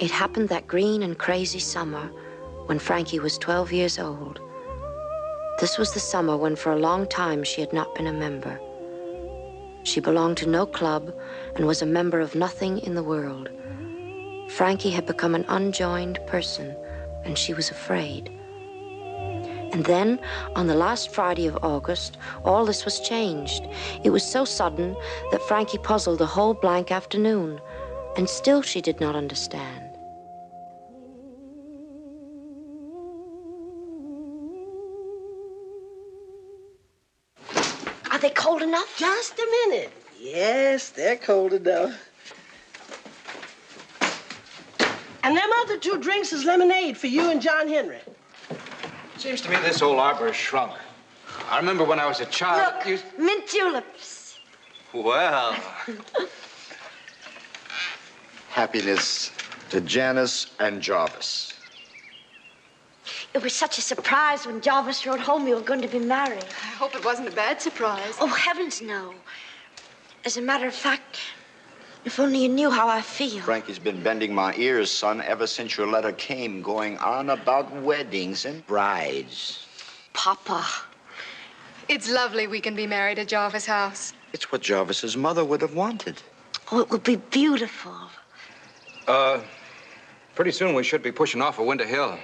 It happened that green and crazy summer when Frankie was 12 years old. This was the summer when for a long time she had not been a member. She belonged to no club and was a member of nothing in the world. Frankie had become an unjoined person, and she was afraid. And then, on the last Friday of August, all this was changed. It was so sudden that Frankie puzzled the whole blank afternoon, and still she did not understand. Are they cold enough? Just a minute. Yes, they're cold enough. And them other 2 drinks is lemonade for you and John Henry. Seems to me this old arbor has shrunk. I remember when I was a child. Look, mint tulips. Well. Happiness to Janice and Jarvis. It was such a surprise when Jarvis wrote home you were going to be married. I hope it wasn't a bad surprise. Oh, heavens, no. As a matter of fact, if only you knew how I feel. Frankie's been bending my ears, son, ever since your letter came, going on about weddings and brides. Papa. It's lovely we can be married at Jarvis' house. It's what Jarvis's mother would have wanted. Oh, it would be beautiful. Pretty soon we should be pushing off for Winter Hill.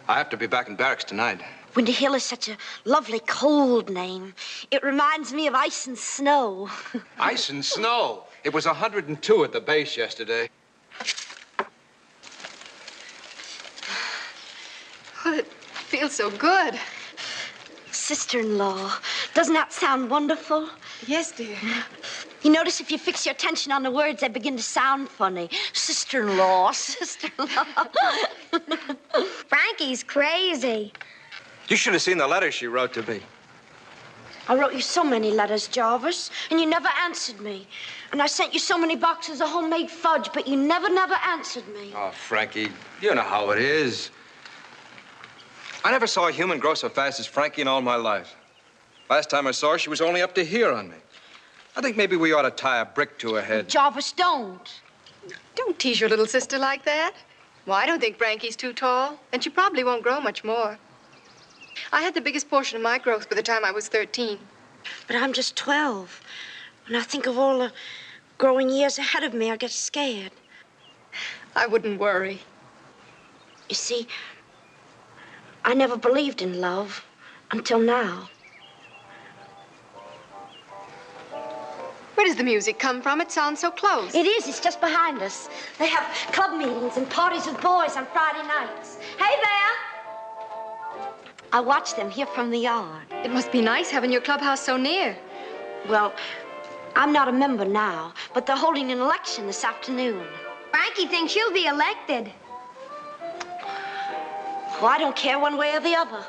I have to be back in barracks tonight. Winter Hill is such a lovely, cold name. It reminds me of ice and snow. Ice and snow. It was 102 at the base yesterday. Oh, it feels so good. Sister-in-law. Doesn't that sound wonderful? Yes, dear. You notice if you fix your attention on the words, they begin to sound funny. Sister-in-law, sister-in-law. Frankie's crazy. You should have seen the letter she wrote to me. I wrote you so many letters, Jarvis, and you never answered me. And I sent you so many boxes of homemade fudge, but you never answered me. Oh, Frankie, you know how it is. I never saw a human grow so fast as Frankie in all my life. Last time I saw her, she was only up to here on me. I think maybe we ought to tie a brick to her head. Jarvis, don't. Don't tease your little sister like that. Well, I don't think Frankie's too tall, and she probably won't grow much more. I had the biggest portion of my growth by the time I was 13. But I'm just 12. When I think of all the growing years ahead of me, I get scared. I wouldn't worry. You see, I never believed in love until now. Where does the music come from? It sounds so close. It is. It's just behind us. They have club meetings and parties with boys on Friday nights. Hey there! I watch them here from the yard. It must be nice having your clubhouse so near. Well, I'm not a member now, but they're holding an election this afternoon. Frankie thinks she'll be elected. Well, I don't care one way or the other.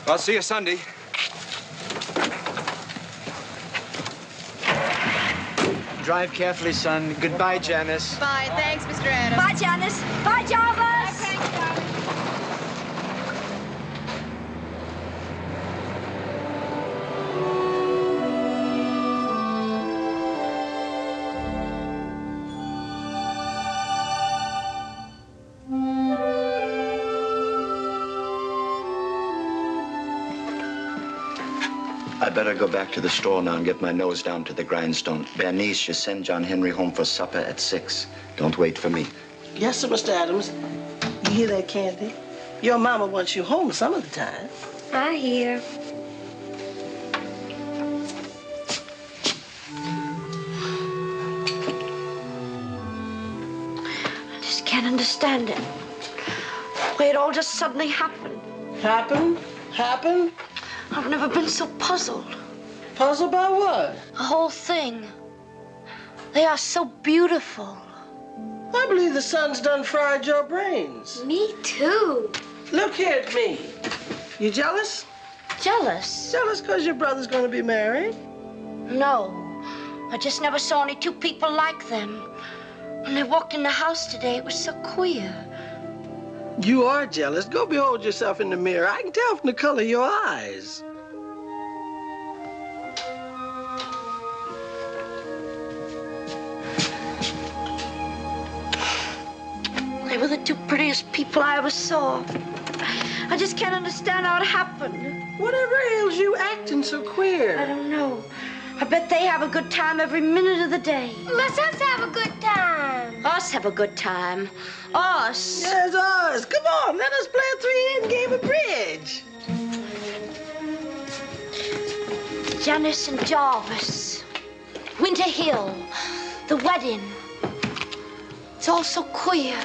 I'll see you Sunday. Drive carefully, son. Goodbye, Janice. Bye. Thanks, Mr. Addams. Bye, Janice. Bye, Jarvis. Bye, thanks, darling. I better go back to the store now and get my nose down to the grindstone. Berenice, you send John Henry home for supper at 6. Don't wait for me. Yes, sir, Mr. Addams. You hear that, Candy? Your mama wants you home some of the time. I hear. I just can't understand it. The way it all just suddenly happened. Happened? Happened? I've never been so puzzled. Puzzled by what? The whole thing. They are so beautiful. I believe the sun's done fried your brains. Me too. Look here at me. You jealous? Jealous? Jealous because your brother's going to be married? No. I just never saw any two people like them. When they walked in the house today, it was so queer. You are jealous. Go behold yourself in the mirror. I can tell from the color of your eyes. They were the two prettiest people I ever saw. I just can't understand how it happened. Whatever ails you acting so queer? I don't know. I bet they have a good time every minute of the day. Let's us have a good time. Us have a good time. Us. Yes, us. Come on, let us play a three-hand game of bridge. Janice and Jarvis. Winter Hill. The wedding. It's all so queer.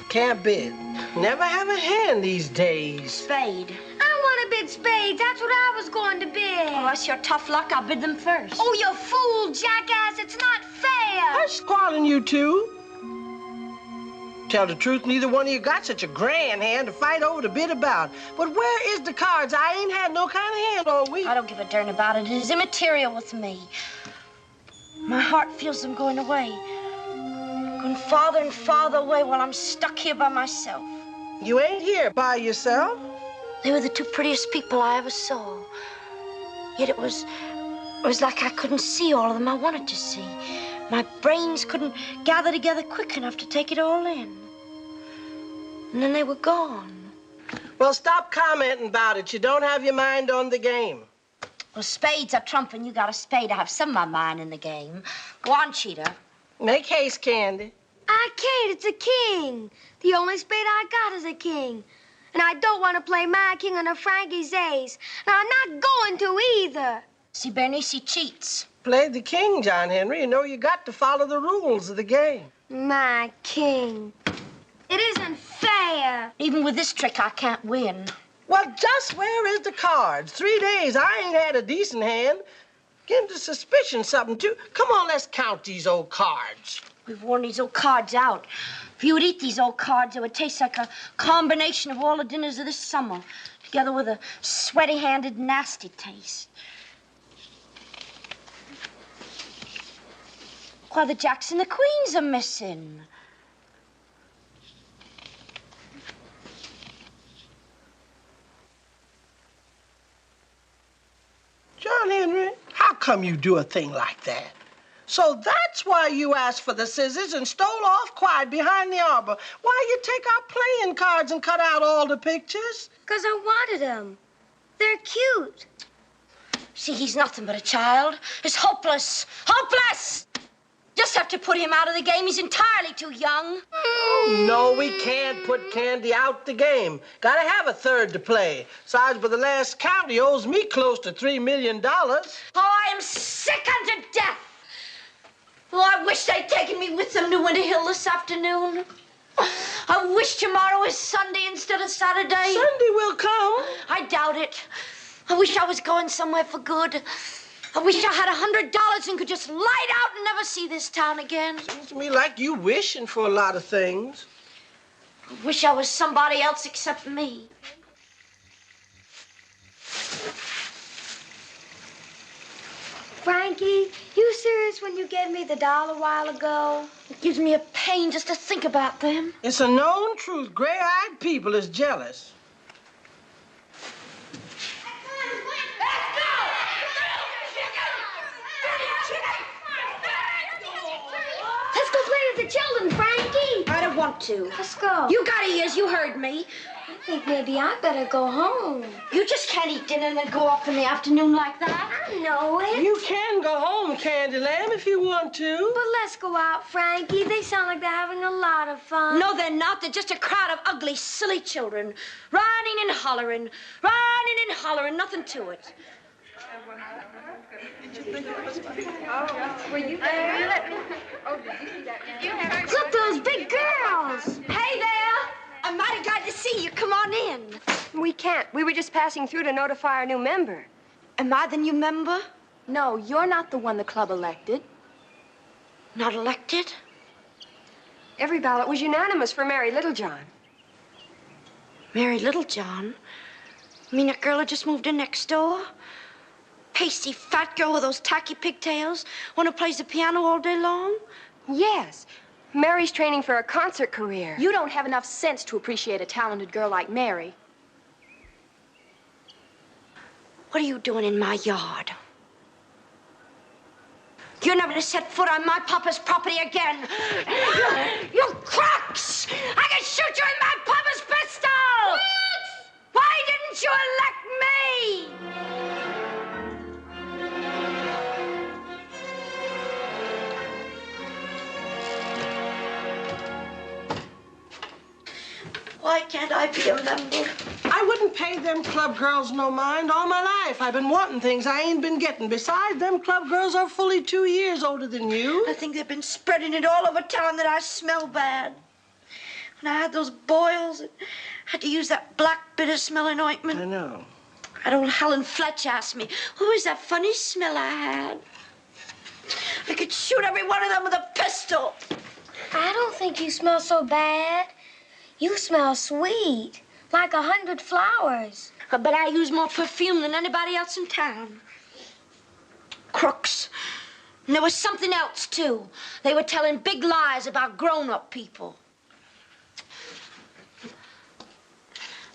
Can't bid. Never have a hand these days. Spade. I want to bid spades. That's what I was going to bid. Oh, that's your tough luck. I'll bid them first. Oh, you fool, jackass. It's not fair. Hush squalling, you two. Tell the truth, neither one of you got such a grand hand to fight over to bid about. But where is the cards? I ain't had no kind of hand all week. I don't give a darn about it. It is immaterial with me. My heart feels them going away. Going farther and farther away while I'm stuck here by myself. You ain't here by yourself. They were the two prettiest people I ever saw. Yet it was like I couldn't see all of them I wanted to see. My brains couldn't gather together quick enough to take it all in. And then they were gone. Well, stop commenting about it. You don't have your mind on the game. Well, spades are trump, and you got a spade. I have some of my mind in the game. Go on, Cheetah. Make haste, Candy. I can't. It's a king. The only spade I got is a king. And I don't want to play my king on a Frankie's ace. And I'm not going to either. See, Berenice cheats. Play the king, John Henry. You know you got to follow the rules of the game. My king. It isn't fair. Even with this trick, I can't win. Well, just where is the cards? 3 days, I ain't had a decent hand. Get into suspicion something, too. Come on, let's count these old cards. We've worn these old cards out. If you would eat these old cards, it would taste like a combination of all the dinners of this summer, together with a sweaty-handed, nasty taste. Why, the jacks and the queens are missing. John Henry, how come you do a thing like that? So that's why you asked for the scissors and stole off quiet behind the arbor. Why you take out playing cards and cut out all the pictures? 'Cause I wanted them. They're cute. See, he's nothing but a child. It's hopeless. Hopeless! Just have to put him out of the game. He's entirely too young. Oh, no, we can't put Candy out the game. Gotta have a third to play. Besides, by the last count, he owes me close to $3 million. Oh, I am sick unto death. Oh, I wish they'd taken me with them to Winter Hill this afternoon. I wish tomorrow was Sunday instead of Saturday. Sunday will come. I doubt it. I wish I was going somewhere for good. I wish I had $100 and could just light out and never see this town again. Seems to me like you wishing for a lot of things. I wish I was somebody else except me. Frankie, you serious when you gave me the doll a while ago? It gives me a pain just to think about them. It's a known truth. Gray-eyed people is jealous. Let's go play with the children, Frankie. I don't want to. Let's go. You got ears, you heard me. I think maybe I better go home. You just can't eat dinner and then go off in the afternoon like that. I know it. You can go home, Candy Lamb, if you want to. But let's go out, Frankie. They sound like they're having a lot of fun. No, they're not. They're just a crowd of ugly, silly children. Running and hollering. Nothing to it. Were you there? Oh, did you see that? Look, those big girls. Hey there! I'm mighty glad to see you. Come on in. We can't. We were just passing through to notify our new member. Am I the new member? No, you're not the one the club elected. Not elected? Every ballot was unanimous for Mary Littlejohn. Mary Littlejohn? You mean that girl who just moved in next door? Pasty fat girl with those tacky pigtails? One who plays the piano all day long? Yes. Mary's training for a concert career. You don't have enough sense to appreciate a talented girl like Mary. What are you doing in my yard? You're never to set foot on my papa's property again. You crooks! I can shoot you in my papa's pistol! What? Why didn't you elect me? Why can't I be a member? I wouldn't pay them club girls no mind all my life. I've been wanting things I ain't been getting. Besides, them club girls are fully 2 years older than you. I think they've been spreading it all over town that I smell bad. When I had those boils, I had to use that black bitter-smelling ointment. I know. That old Helen Fletch asked me, what was that funny smell I had? I could shoot every one of them with a pistol. I don't think you smell so bad. You smell sweet, like 100 flowers. But I use more perfume than anybody else in town. Crooks. And there was something else, too. They were telling big lies about grown-up people.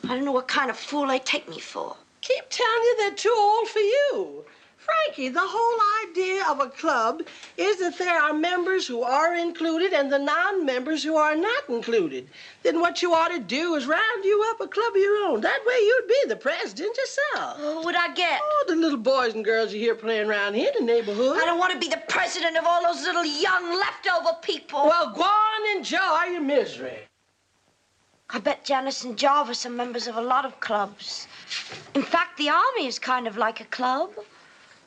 I don't know what kind of fool they take me for. Keep telling you they're too old for you. Frankie, the whole idea of a club is that there are members who are included and the non-members who are not included. Then what you ought to do is round you up a club of your own. That way you'd be the president yourself. What would I get? Oh, the little boys and girls you hear playing around here in the neighborhood. I don't want to be the president of all those little young leftover people. Well, go on and enjoy your misery. I bet Janice and Jarvis are members of a lot of clubs. In fact, the Army is kind of like a club.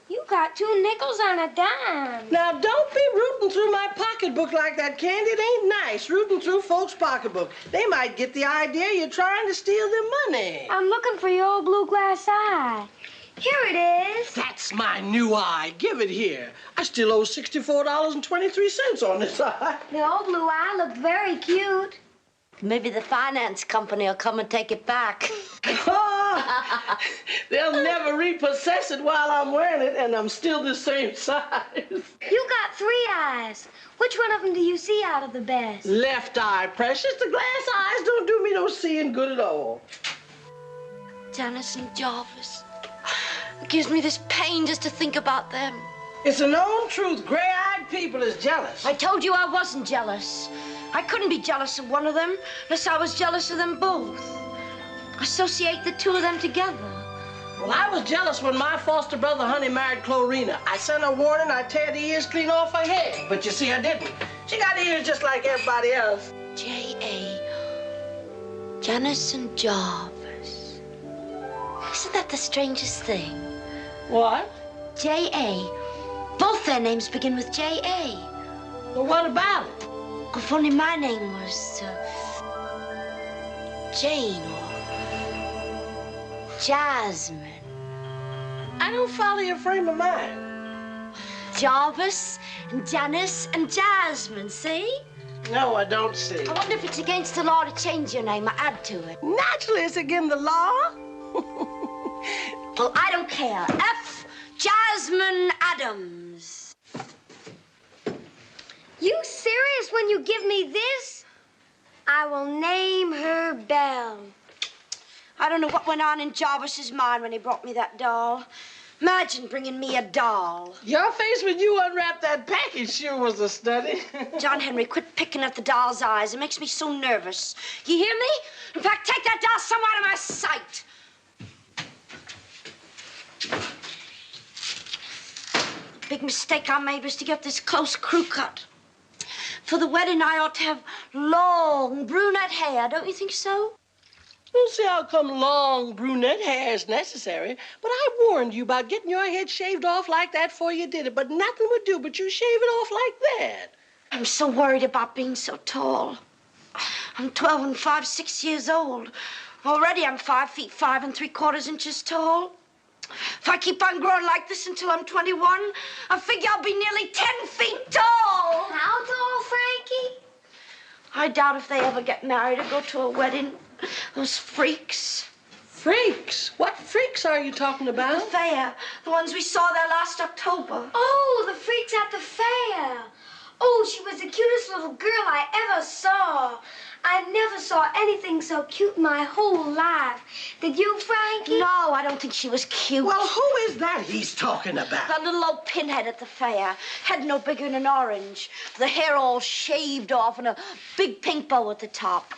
You got 2 nickels on a dime. Now, don't be rooting through my pocketbook like that, Candy. It ain't nice, rooting through folks' pocketbook. They might get the idea you're trying to steal their money. I'm looking for your old blue glass eye. Here it is. That's my new eye. Give it here. I still owe $64.23 on this eye. The old blue eye looked very cute. Maybe the finance company will come and take it back. They'll never repossess it while I'm wearing it, and I'm still the same size. You got 3 eyes. Which one of them do you see out of the best? Left eye, precious. The glass eyes don't do me no seeing good at all. Janice and Jarvis. It gives me this pain just to think about them. It's a known truth. Gray-eyed people is jealous. I told you I wasn't jealous. I couldn't be jealous of one of them unless I was jealous of them both. Associate the 2 of them together. Well, I was jealous when my foster brother Honey married Chlorina. I sent her warning I'd tear the ears clean off her head. But you see, I didn't. She got ears just like everybody else. J.A. Janice and Jarvis. Isn't that the strangest thing? What? J.A. Both their names begin with J.A. Well, what about it? If only my name was Jane or Jasmine. I don't follow your frame of mind. Jarvis and Janice and Jasmine, see? No, I don't see. I wonder if it's against the law to change your name or add to it. Naturally, it's against the law. Well, I don't care. F. Jasmine Addams. You serious when you give me this? I will name her Belle. I don't know what went on in Jarvis's mind when he brought me that doll. Imagine bringing me a doll. Your face when you unwrapped that package sure was a study. John Henry, quit picking at the doll's eyes. It makes me so nervous. You hear me? In fact, take that doll somewhere out of my sight. The big mistake I made was to get this close crew cut. For the wedding, I ought to have long brunette hair. Don't you think so? Don't see how come long brunette hair is necessary, but I warned you about getting your head shaved off like that before you did it, but nothing would do but you shave it off like that. I'm so worried about being so tall. I'm 12 and 5/6 years old. Already I'm 5 feet 5 3/4 inches tall. If I keep on growing like this until I'm 21, I figure I'll be nearly 10 feet tall. How tall, Frankie? I doubt if they ever get married or go to a wedding. Those freaks. Freaks? What freaks are you talking The about? fair. The ones we saw there last October. Oh, the freaks at the fair. Oh, she was the cutest little girl I ever saw. I never saw anything so cute in my whole life. Did you, Frankie? No, I don't think she was cute. Well, who is that he's talking about? That little old pinhead at the fair. Head no bigger than an orange. The hair all shaved off and a big pink bow at the top.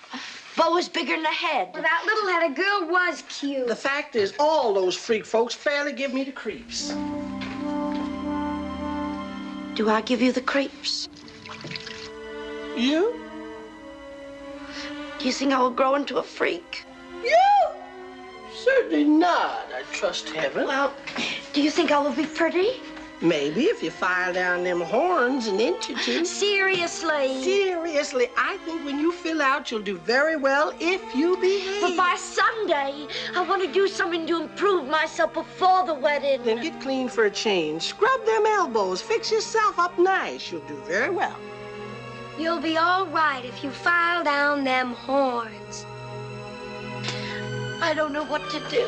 Bow was bigger than the head. Well, that little-headed girl was cute. The fact is, all those freak folks fairly give me the creeps. Do I give you the creeps? You? Do you think I will grow into a freak? You? Certainly not, I trust heaven. Well, do you think I will be pretty? Maybe if you file down them horns an inch or two. Seriously? Seriously, I think when you fill out, you'll do very well if you behave. But by Sunday, I want to do something to improve myself before the wedding. Then get clean for a change. Scrub them elbows. Fix yourself up nice. You'll do very well. You'll be all right if you file down them horns. I don't know what to do.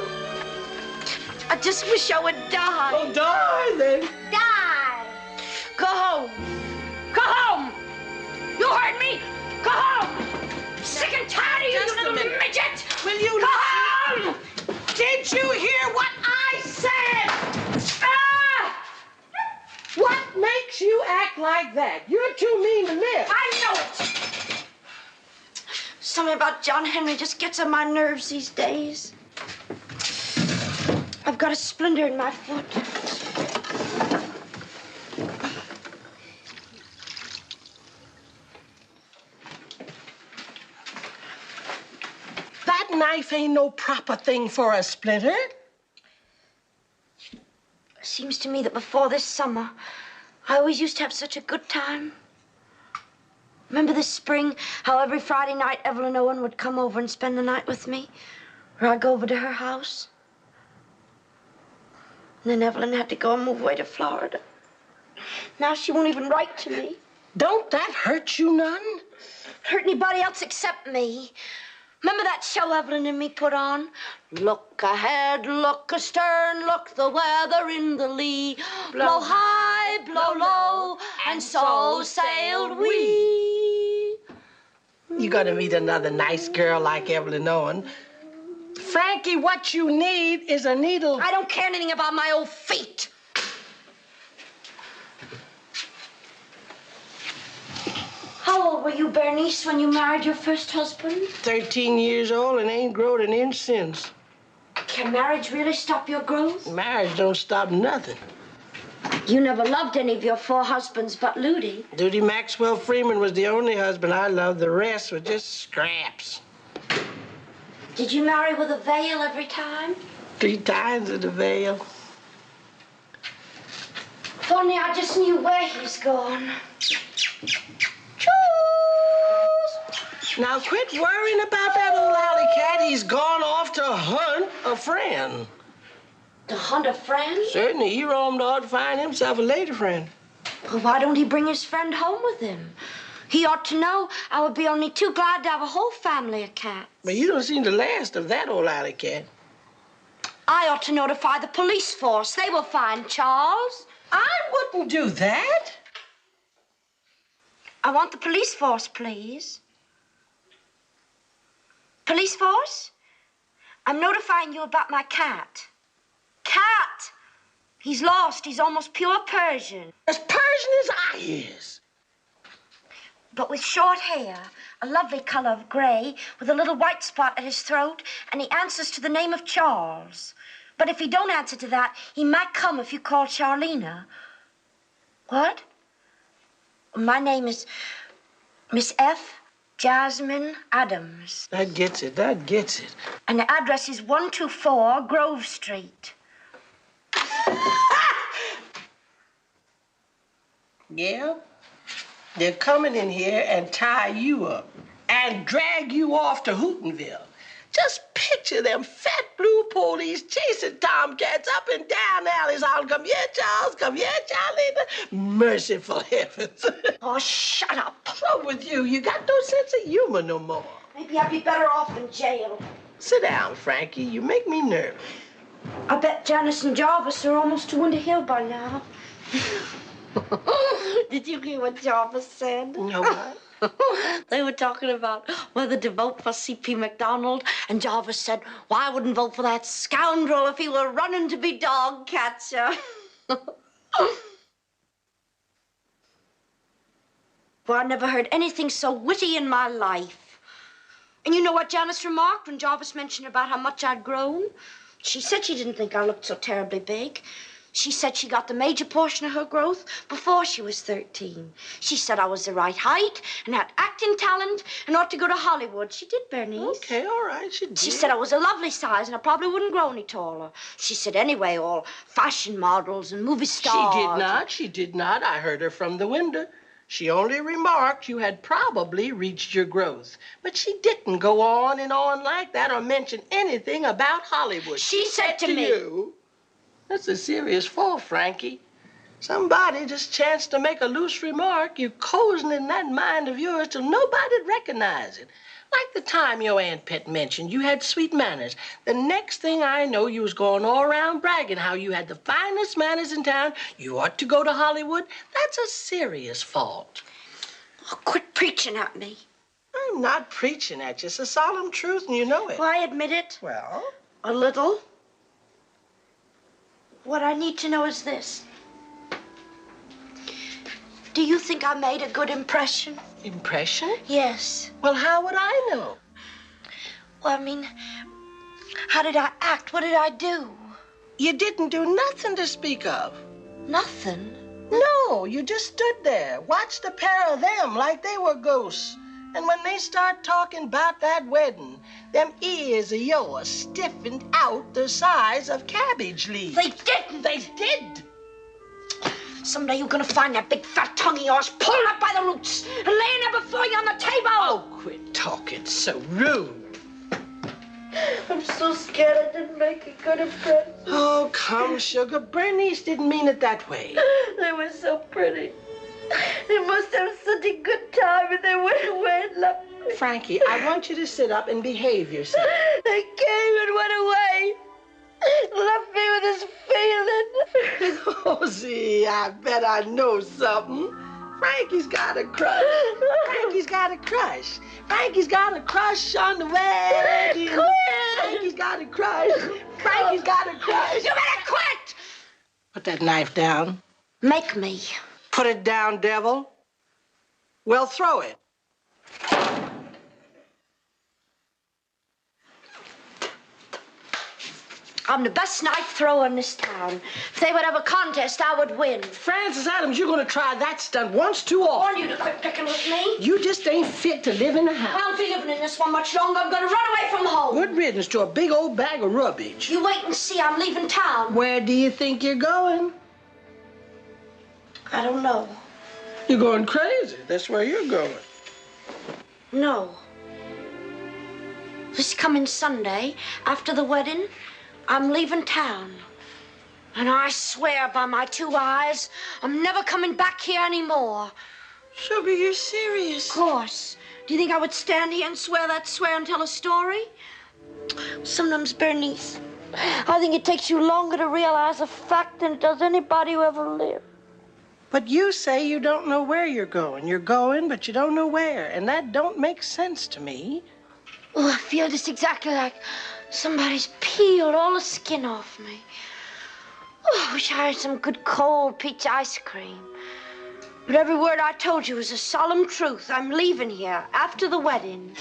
I just wish I would die. Oh, die then. Die! Go home. Go home. You heard me? Go home. Sick and tired of you, Just you little a minute. midget. Will you Go home. Did you hear what I said? Ah! What makes you act like that? You're too mean to live. I know it. Something about John Henry just gets on my nerves these days. I've got a splinter in my foot. That knife ain't no proper thing for a splinter. It seems to me that before this summer, I always used to have such a good time. Remember this spring, how every Friday night Evelyn Owen would come over and spend the night with me? Or I'd go over to her house. And then Evelyn had to go and move away to Florida. Now she won't even write to me. Don't that hurt you none? Hurt anybody else except me. Remember that show Evelyn and me put on? Look ahead, look astern, look the weather in the lee. Blow high, blow low, and so sailed we. You're gonna meet another nice girl like Evelyn Owen. Frankie, what you need is a needle. I don't care anything about my old feet. How old were you, Berenice, when you married your first husband? 13 years old and ain't growed an inch since. Can marriage really stop your growth? Marriage don't stop nothing. You never loved any of your 4 husbands but Ludi. Duty Maxwell Freeman was the only husband I loved. The rest were just scraps. Did you marry with a veil every time? 3 times in the veil. If only I just knew where he's gone. Now quit worrying about that old alley cat. He's gone off to hunt a friend. To hunt a friend? Certainly, he roamed off to find himself a lady friend. Well, why don't he bring his friend home with him? He ought to know I would be only too glad to have a whole family of cats. But you don't seem the last of that old alley cat. I ought to notify the police force. They will find Charles. I wouldn't do that. I want the police force, please. Police force? I'm notifying you about my cat. Cat! He's lost. He's almost pure Persian. As Persian as I is. But with short hair, a lovely color of gray, with a little white spot at his throat, and he answers to the name of Charles. But if he don't answer to that, he might come if you call Charlena. What? My name is Miss F. Jasmine Addams. That gets it. That gets it. And the address is 124 Grove Street. Yeah? They're coming in here and tie you up and drag you off to Hootenville. Just picture them fat blue police chasing tomcats up and down alleys. I'll come here, Charles. Come here, Charlie. Merciful heavens. Oh, shut up. What's wrong with you? You got no sense of humor no more. Maybe I'd be better off in jail. Sit down, Frankie. You make me nervous. I bet Janice and Jarvis are almost to Winter Hill by now. Did you hear what Jarvis said? No, what? They were talking about whether to vote for C.P. MacDonald, and Jarvis said, well, I wouldn't vote for that scoundrel if he were running to be dog catcher. Well, I never heard anything so witty in my life. And you know what Janice remarked when Jarvis mentioned about how much I'd grown? She said she didn't think I looked so terribly big. She said she got the major portion of her growth before she was 13. She said I was the right height and had acting talent and ought to go to Hollywood. She did, Bernice. Okay, all right, she did. She said I was a lovely size and I probably wouldn't grow any taller. She said anyway, all fashion models and movie stars. She did not. I heard her from the window. She only remarked you had probably reached your growth. But she didn't go on and on like that or mention anything about Hollywood. She said to me... You, that's a serious fault, Frankie. Somebody just chanced to make a loose remark. You cozened in that mind of yours till nobody'd recognize it. Like the time your Aunt Pet mentioned you had sweet manners. The next thing I know, you was going all around bragging how you had the finest manners in town. You ought to go to Hollywood. That's a serious fault. Oh, quit preaching at me. I'm not preaching at you. It's a solemn truth, and you know it. Well, I admit it. Well? A little. What I need to know is this. Do you think I made a good impression? Impression? Yes. Well, how would I know? Well, I mean, how did I act? What did I do? You didn't do nothing to speak of. Nothing? No, you just stood there, watched a pair of them like they were ghosts. And when they start talking about that wedding, them ears of yours stiffened out the size of cabbage leaves. They didn't. They did. Someday you're gonna find that big fat tongue of yours pulled up by the roots and laying there before you on the table. Oh, quit talking so rude. I'm so scared I didn't make a good impression. Oh, come, sugar. Bernice didn't mean it that way. They were so pretty. They must have such a good time and they went away and left me. Frankie, I want you to sit up and behave yourself. They came and went away. Left me with this feeling. Oh, see, I bet I know something. Frankie's got a crush. Frankie's got a crush. Frankie's got a crush on the wedding. Quit! Frankie's got a crush. Frankie's got a crush. You better quit! Put that knife down. Make me. Put it down, devil. Well, throw it. I'm the best knife thrower in this town. If they would have a contest, I would win. Francis Addams, you're going to try that stunt once too I often. want you to quit picking with me. You just ain't fit to live in a I house. won't be living in this one much longer. I'm going to run away from home. Good riddance to a big old bag of rubbish. You wait and see. I'm leaving town. Where do you think you're going? I don't know. You're going crazy. That's where you're going. No. This coming Sunday, after the wedding, I'm leaving town. And I swear by my two eyes, I'm never coming back here anymore. Sugar, you're serious. Of course. Do you think I would stand here and swear that swear and tell a story? Sometimes, Bernice, I think it takes you longer to realize a fact than it does anybody who ever lived. But you say you don't know where you're going. You're going, but you don't know where. And that don't make sense to me. Oh, I feel just exactly like somebody's peeled all the skin off me. Oh, I wish I had some good cold peach ice cream. But every word I told you is a solemn truth. I'm leaving here after the wedding.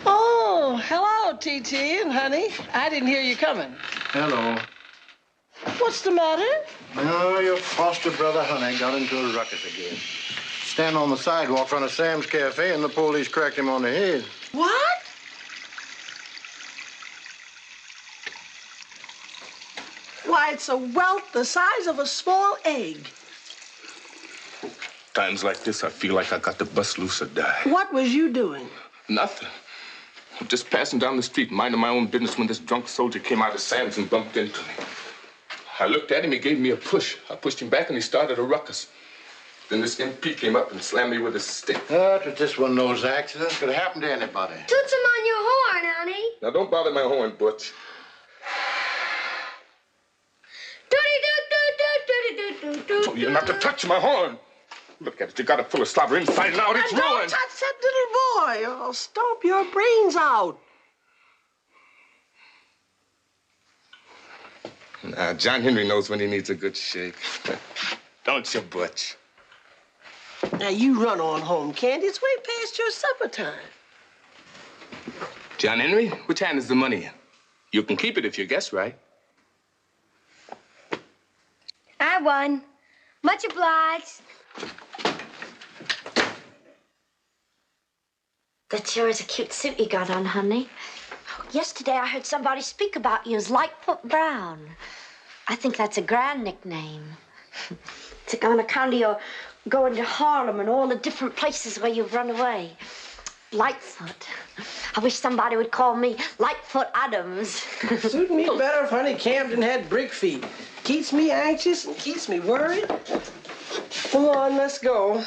Oh, hello, T.T. and honey. I didn't hear you coming. Hello. What's the matter? Oh, your foster brother, honey, got into a ruckus again. Standing on the sidewalk in front of Sam's Cafe, and the police cracked him on the head. What? Why, it's a welt the size of a small egg. Times like this, I feel like I got to bust loose or die. What was you doing? Nothing. I'm just passing down the street, minding my own business, when this drunk soldier came out of Sam's and bumped into me. I looked at him, he gave me a push. I pushed him back and he started a ruckus. Then this MP came up and slammed me with a stick. It was just one of those accidents. Could happen to anybody. Toot some on your horn, honey. Now, don't bother my horn, Butch. told you not to touch my horn. Look at it. You got it full of slobber inside and out. It's Don't ruined. touch that little boy. I'll stomp your brains out. Now, John Henry knows when he needs a good shake. Don't you, Butch? Now, you run on home, Candy. It's way past your supper time. John Henry, which hand is the money in? You can keep it if you guess right. I won. Much obliged. That sure is a cute suit you got on, honey. Yesterday I heard somebody speak about you as Lightfoot Brown. I think that's a grand nickname. It's on account of your going to Harlem and all the different places where you've run away. Lightfoot. I wish somebody would call me Lightfoot Addams. Suit me better if Honey Camden had brick feet. Keeps me anxious and keeps me worried. Come on, let's go.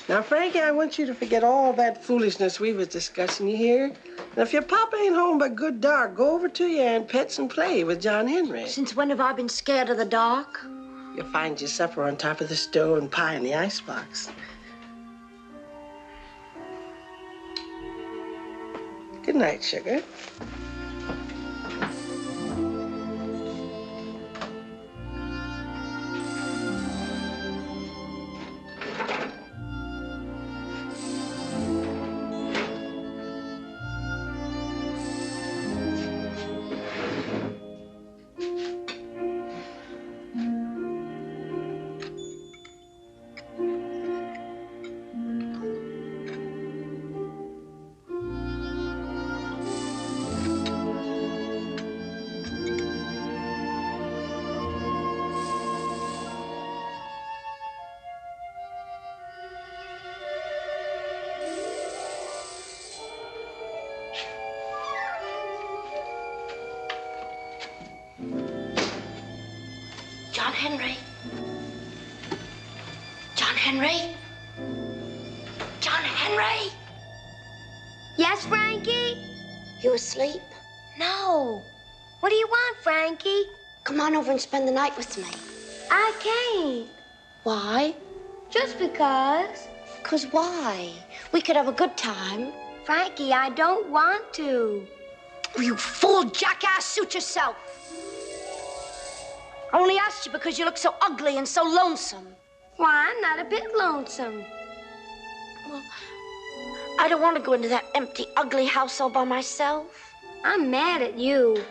Now, Frankie, I want you to forget all that foolishness we was discussing, you hear? And if your papa ain't home by good dark, go over to your Aunt Pet's and play with John Henry. Since when have I been scared of the dark? You'll find your supper on top of the stove and pie in the icebox. Good night, sugar. Henry? John Henry? John Henry? Yes, Frankie? You asleep? No. What do you want, Frankie? Come on over and spend the night with me. I can't. Why? Just because. 'Cause why? We could have a good time. Frankie, I don't want to. Oh, you fool jackass, suit yourself. I only asked you because you look so ugly and so lonesome. Why, I'm not a bit lonesome. Well, I don't want to go into that empty, ugly house all by myself. I'm mad at you.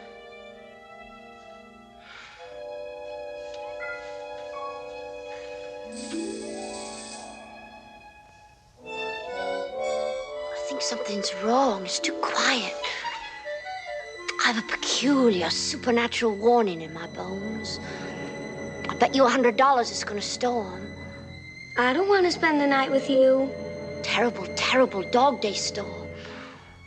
I think something's wrong. It's too quiet. I have a peculiar, supernatural warning in my bones. I bet you $100 it's gonna storm. I don't want to spend the night with you. Terrible, terrible dog day storm.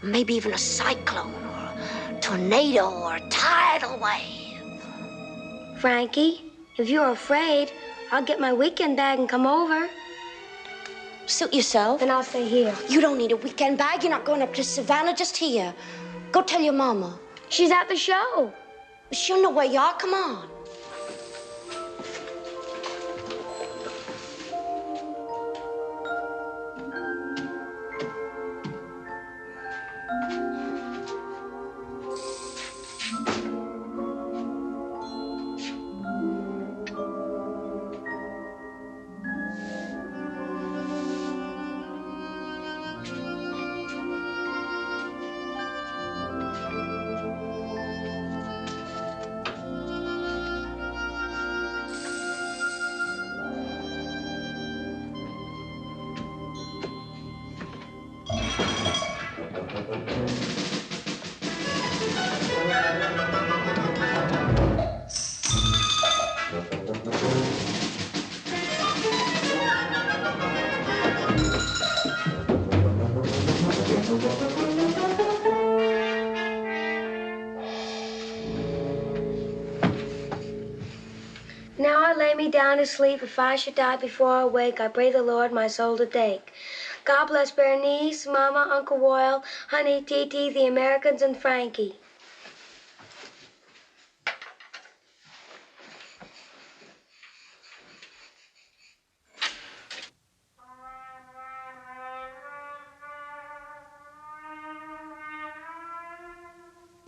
Maybe even a cyclone or a tornado or a tidal wave. Frankie, if you're afraid, I'll get my weekend bag and come over. Suit yourself. Then I'll stay here. You don't need a weekend bag. You're not going up to Savannah, just here. Go tell your mama. She's at the show. She'll know where you are. Come on. Now I lay me down to sleep. If I should die before I wake, I pray the Lord my soul to take. God bless Berenice, Mama, Uncle Wilde, Honey, Titi, the Americans, and Frankie.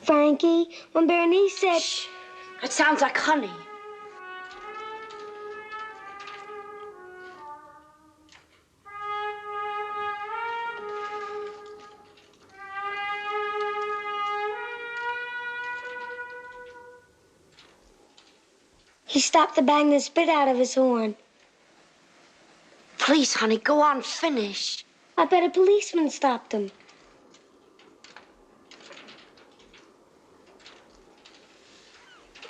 Frankie, when Berenice said... Shh. It sounds like honey. He stopped the bang and spit out of his horn. Please, honey, go on, finish. I bet a policeman stopped him.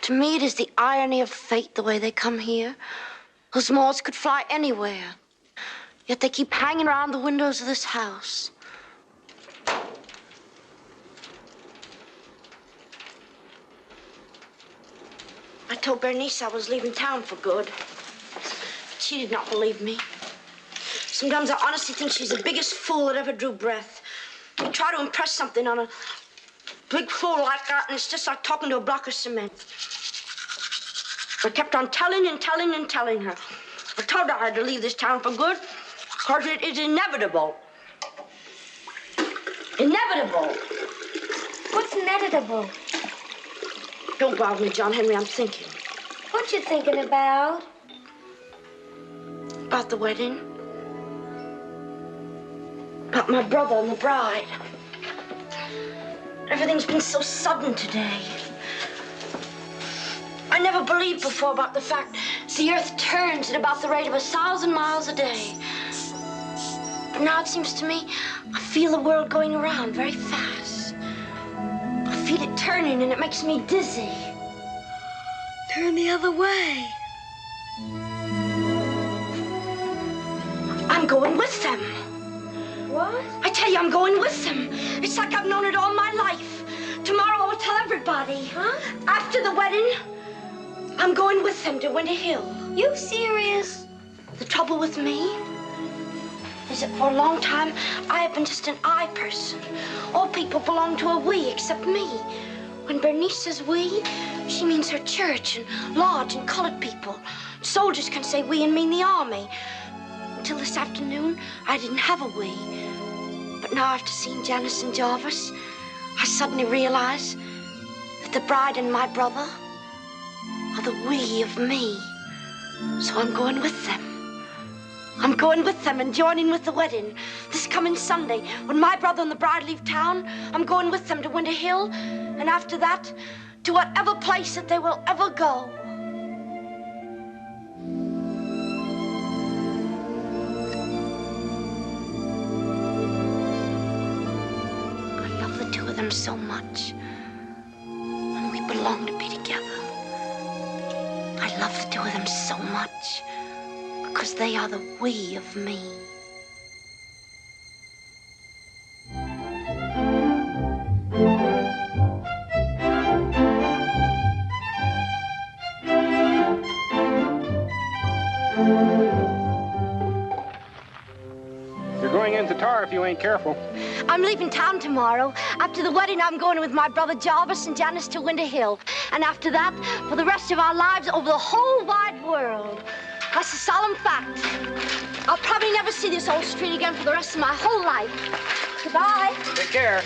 To me, it is the irony of fate, the way they come here. Those moths could fly anywhere. Yet they keep hanging around the windows of this house. I told Berenice I was leaving town for good. But she did not believe me. Sometimes I honestly think she's the biggest fool that ever drew breath. You try to impress something on a big fool like that, and it's just like talking to a block of cement. I kept on telling and telling and telling her. I told her I had to leave this town for good, because it is inevitable. Inevitable. What's inevitable? Don't bother me, John Henry, I'm thinking. What you thinking about? About the wedding. About my brother and the bride. Everything's been so sudden today. I never believed before about the fact the earth turns at about the rate of 1,000 miles a day. But now it seems to me I feel the world going around very fast. I feel it turning and it makes me dizzy. Turn the other way. I'm going with them. What? I tell you, I'm going with them. It's like I've known it all my life. Tomorrow I will tell everybody. Huh? After the wedding, I'm going with them to Winter Hill. You serious? The trouble with me is that for a long time, I have been just an I person. All people belong to a we except me. When Berenice says we, she means her church and lodge and colored people. Soldiers can say we and mean the army. Until this afternoon, I didn't have a we. But now after seeing Janice and Jarvis, I suddenly realize that the bride and my brother are the we of me. So I'm going with them. I'm going with them and joining with the wedding. This coming Sunday, when my brother and the bride leave town, I'm going with them to Winter Hill. And after that, to whatever place that they will ever go. I love the two of them so much. And we belong to be together. I love the two of them so much because they are the we of me. You're going into tar if you ain't careful. I'm leaving town tomorrow. After the wedding, I'm going with my brother Jarvis and Janice to Winter Hill. And after that, for the rest of our lives, over the whole wide world. That's a solemn fact. I'll probably never see this old street again for the rest of my whole life. Goodbye. Take care.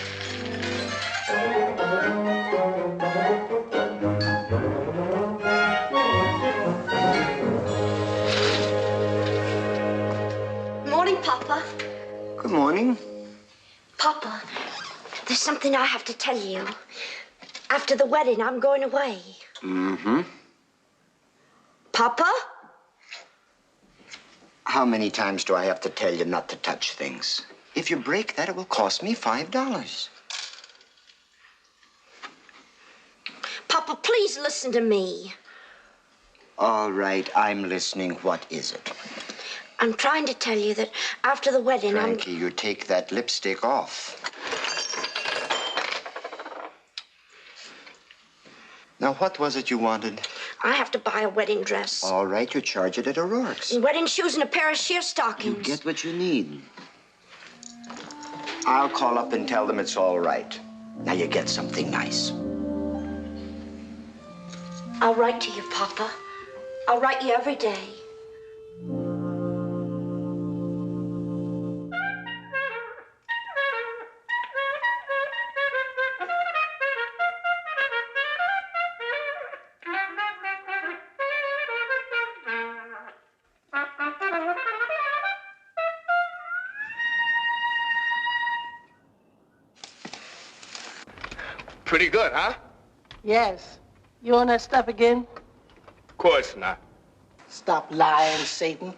Morning, Papa. Good morning. Papa, there's something I have to tell you. After the wedding, I'm going away. Mm-hmm. Papa? How many times do I have to tell you not to touch things? If you break that, it will cost me $5. Papa, please listen to me. All right, I'm listening. What is it? I'm trying to tell you that after the wedding, Frankie, you take that lipstick off. Now, what was it you wanted? I have to buy a wedding dress. All right, you charge it at O'Rourke's. And wedding shoes and a pair of sheer stockings. You get what you need. I'll call up and tell them it's all right. Now you get something nice. I'll write to you, Papa. I'll write you every day. Pretty good, huh? Yes. You on that stuff again? Of course not. Stop lying, Satan.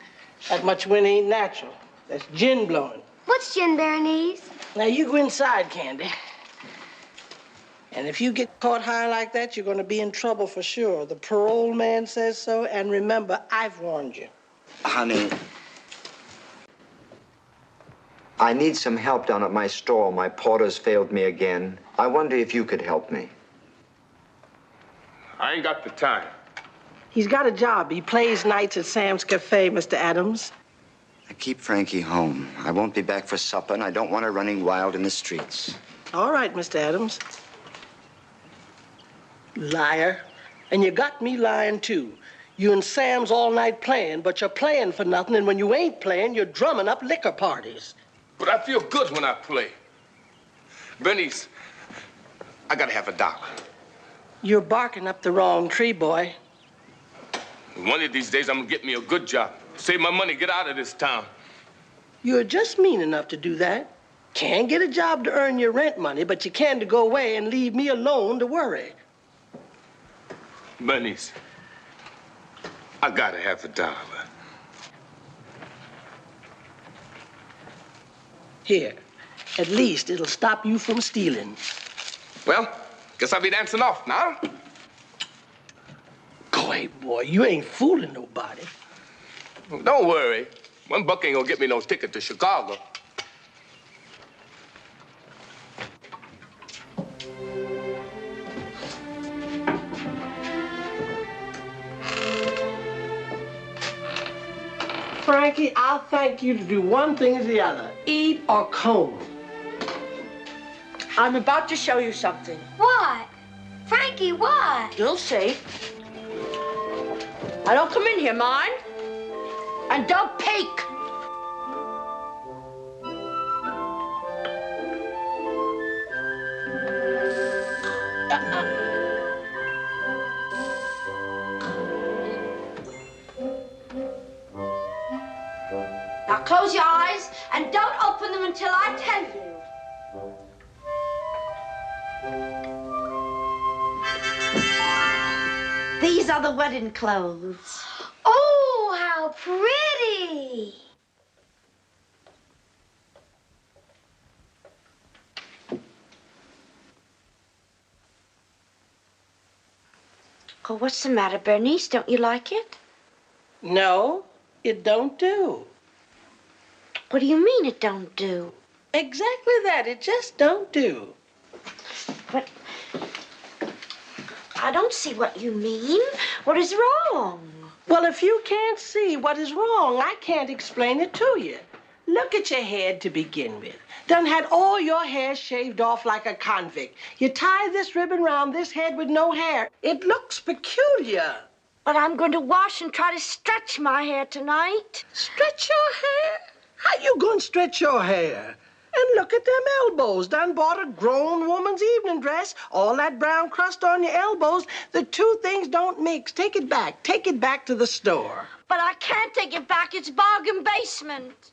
That much wind ain't natural. That's gin blowing. What's gin, Berenice? Now, you go inside, Candy. And if you get caught high like that, you're going to be in trouble for sure. The parole man says so, and remember, I've warned you. Honey, I need some help down at my store. My porter's failed me again. I wonder if you could help me. I ain't got the time. He's got a job. He plays nights at Sam's Cafe, Mr. Addams. I keep Frankie home. I won't be back for supper, and I don't want her running wild in the streets. All right, Mr. Addams. Liar. And you got me lying, too. You and Sam's all night playing, but you're playing for nothing, and when you ain't playing, you're drumming up liquor parties. But I feel good when I play. Bernice, I gotta have $1. You're barking up the wrong tree, boy. One of these days, I'm gonna get me a good job. Save my money, get out of this town. You're just mean enough to do that. Can't get a job to earn your rent money, but you can to go away and leave me alone to worry. Bernice, I gotta have $1. Here, at least it'll stop you from stealing. Well, guess I'll be dancing off now. Go ahead, boy. You ain't fooling nobody. Don't worry. $1 ain't gonna get me no ticket to Chicago. Frankie, I'll thank you to do one thing or the other. Eat or comb. I'm about to show you something. What? Frankie, what? You'll see. Now, don't come in here, mind? And don't peek. Now close your eyes and don't open them until I tell you. These are the wedding clothes. Oh, how pretty! Oh, what's the matter, Bernice? Don't you like it? No, it don't do. What do you mean it don't do? Exactly that. It just don't do. But I don't see what you mean. What is wrong? Well, if you can't see what is wrong, I can't explain it to you. Look at your head to begin with. Done had all your hair shaved off like a convict. You tie this ribbon round this head with no hair. It looks peculiar. But I'm going to wash and try to stretch my hair tonight. Stretch your hair? How you gonna stretch your hair? And look at them elbows. Done bought a grown woman's evening dress. All that brown crust on your elbows. The two things don't mix. Take it back. Take it back to the store. But I can't take it back. It's bargain basement.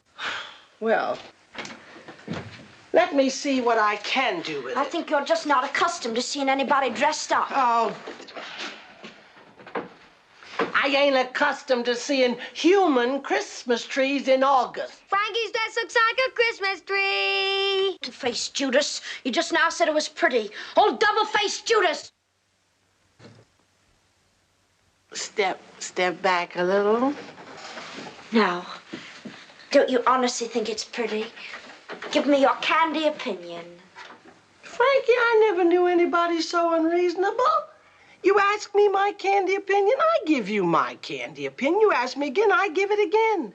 Well, let me see what I can do with it. I think you're just not accustomed to seeing anybody dressed up. Oh, I ain't accustomed to seeing human Christmas trees in August. Frankie's dress looks like a Christmas tree. Two-faced Judas. You just now said it was pretty. Old double-faced Judas. Step back a little. Now, don't you honestly think it's pretty? Give me your candy opinion. Frankie, I never knew anybody so unreasonable. You ask me my candy opinion, I give you my candy opinion. You ask me again, I give it again.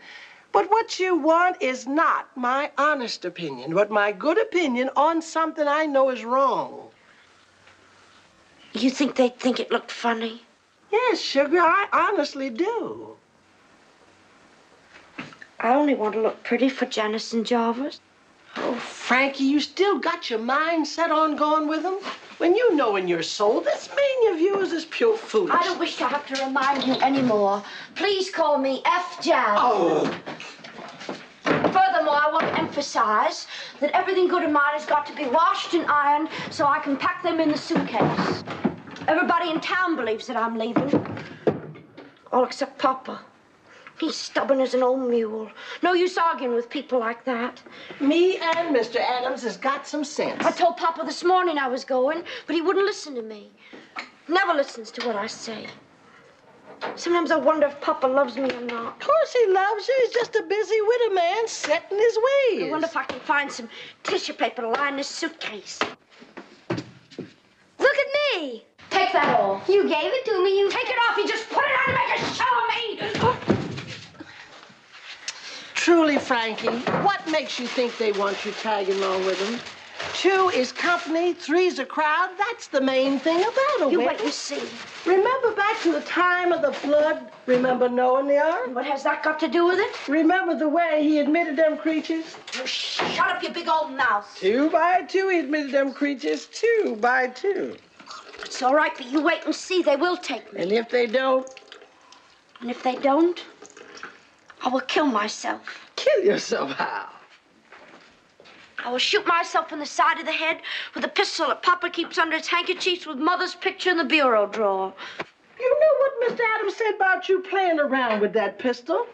But what you want is not my honest opinion, but my good opinion on something I know is wrong. You think they'd think it looked funny? Yes, sugar, I honestly do. I only want to look pretty for Janice and Jarvis. Oh, Frankie, you still got your mind set on going with them? When you know in your soul this man of yours is pure foolish. I don't wish to have to remind you anymore. Please call me F. Jan. Oh. Furthermore, I want to emphasize that everything good of mine has got to be washed and ironed so I can pack them in the suitcase. Everybody in town believes that I'm leaving. All except Papa. He's stubborn as an old mule. No use arguing with people like that. Me and Mr. Addams has got some sense. I told Papa this morning I was going, but he wouldn't listen to me. Never listens to what I say. Sometimes I wonder if Papa loves me or not. Of course he loves you. He's just a busy widow man set in his ways. I wonder if I can find some tissue paper to line this suitcase. Look at me. Take that off. You gave it to me. You take it off. You just put it on to make a show of me. Truly, Frankie, what makes you think they want you tagging along with them? 2 is company, 3's a crowd. That's the main thing about a wedding. You wait and see. Remember back to the time of the flood? Remember Noah and the ark? What has that got to do with it? Remember the way he admitted them creatures? You shut up, you big old mouth. 2 by 2 he admitted them creatures, 2 by 2. It's all right, but you wait and see. They will take me. And if they don't? And if they don't, I will kill myself. Kill yourself how? I will shoot myself in the side of the head with a pistol that Papa keeps under his handkerchiefs with Mother's picture in the bureau drawer. You know what Mr. Addams said about you playing around with that pistol?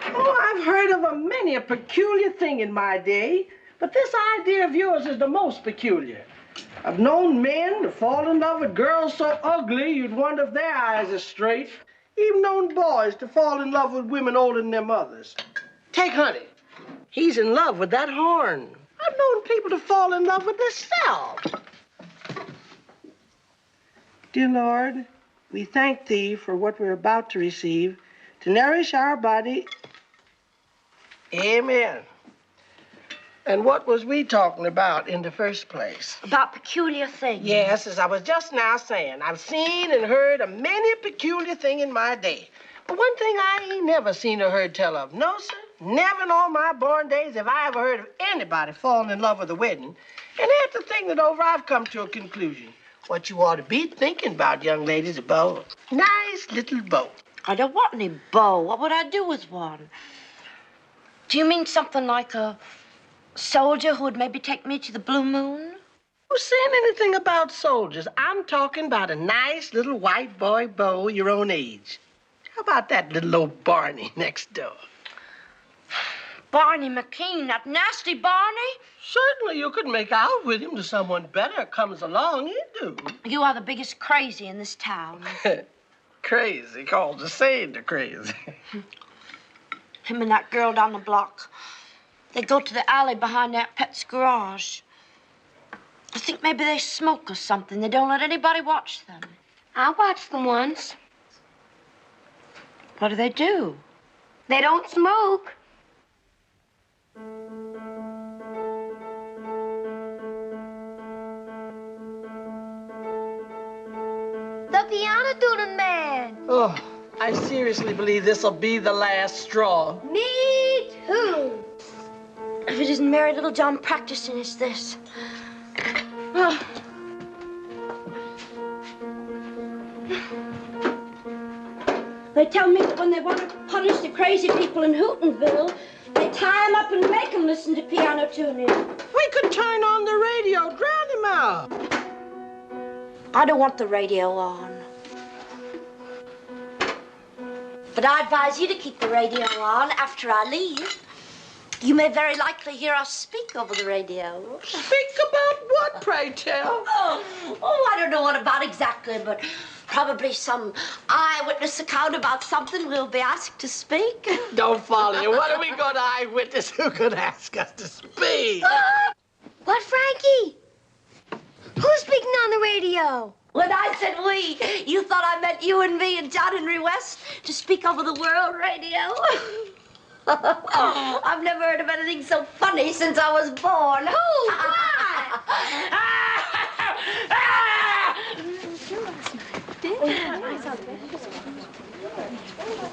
Oh, I've heard of many a peculiar thing in my day, but this idea of yours is the most peculiar. I've known men to fall in love with girls so ugly you'd wonder if their eyes are straight. Even known boys to fall in love with women older than their mothers. Take Honey. He's in love with that horn. I've known people to fall in love with themselves. Dear Lord, we thank Thee for what we're about to receive, to nourish our body. Amen. And what was we talking about in the first place? About peculiar things. Yes, as I was just now saying, I've seen and heard of many a peculiar thing in my day. But one thing I ain't never seen or heard tell of. No, sir. Never in all my born days have I ever heard of anybody falling in love with a wedding. And after thinking it over, I've come to a conclusion. What you ought to be thinking about, young ladies, a bow. Nice little bow. I don't want any bow. What would I do with one? Do you mean something like a soldier who would maybe take me to the Blue Moon? Who's saying anything about soldiers? I'm talking about a nice little white boy bow your own age. How about that little old Barney next door? Barney McKean, that nasty Barney? Certainly you could make out with him till someone better comes along, you do. You are the biggest crazy in this town. Crazy calls the saying to crazy. Him and that girl down the block. They go to the alley behind Aunt Pet's garage. I think maybe they smoke or something. They don't let anybody watch them. I watched them once. What do? They don't smoke. The piano tuning man. Oh, I seriously believe this'll be the last straw. Me too. If it isn't merry little John practicing, it's this. Oh. They tell me that when they want to punish the crazy people in Hootenville, they tie them up and make them listen to piano tuning. We could turn on the radio, drown him out. I don't want the radio on. But I advise you to keep the radio on after I leave. You may very likely hear us speak over the radio. Speak about what, pray tell? Oh, I don't know what about exactly, but probably some eyewitness account about something we'll be asked to speak. Don't follow you. What are we going to eyewitness? Who could ask us to speak? What, Frankie? Who's speaking on the radio? When I said we, you thought I meant you and me and John Henry West to speak over the world radio? I've never heard of anything so funny since I was born. Who? What?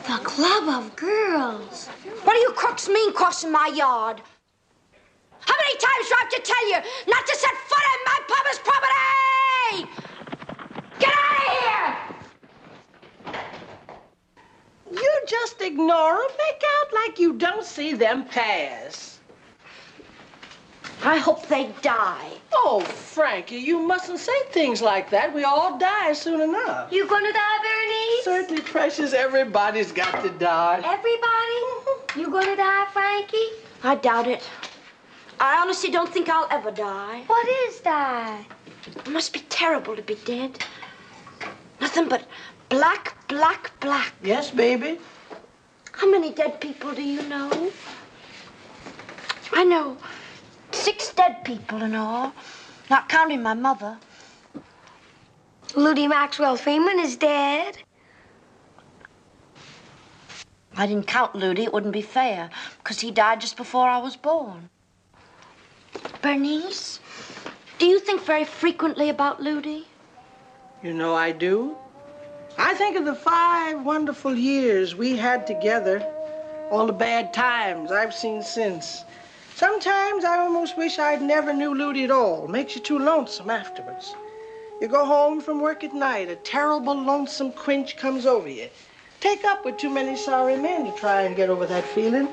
The Club of Girls. What do you crooks mean crossing my yard? How many times do I have to tell you not to set foot in my papa's property? Get out of here! You just ignore them. Make out like you don't see them pass. I hope they die. Oh, Frankie, you mustn't say things like that. We all die soon enough. You gonna die, Berenice? Certainly, precious. Everybody's got to die. Everybody? You gonna die, Frankie? I doubt it. I honestly don't think I'll ever die. What is die? It must be terrible to be dead. Nothing but black, black, black. Yes, baby. How many dead people do you know? I know 6 dead people in all, not counting my mother. Ludi Maxwell Freeman is dead. I didn't count Ludi. It wouldn't be fair, because he died just before I was born. Bernice, do you think very frequently about Ludi? You know I do. I think of the 5 wonderful years we had together, all the bad times I've seen since. Sometimes I almost wish I'd never knew Ludi at all. Makes you too lonesome afterwards. You go home from work at night, a terrible lonesome quench comes over you. Take up with too many sorry men to try and get over that feeling.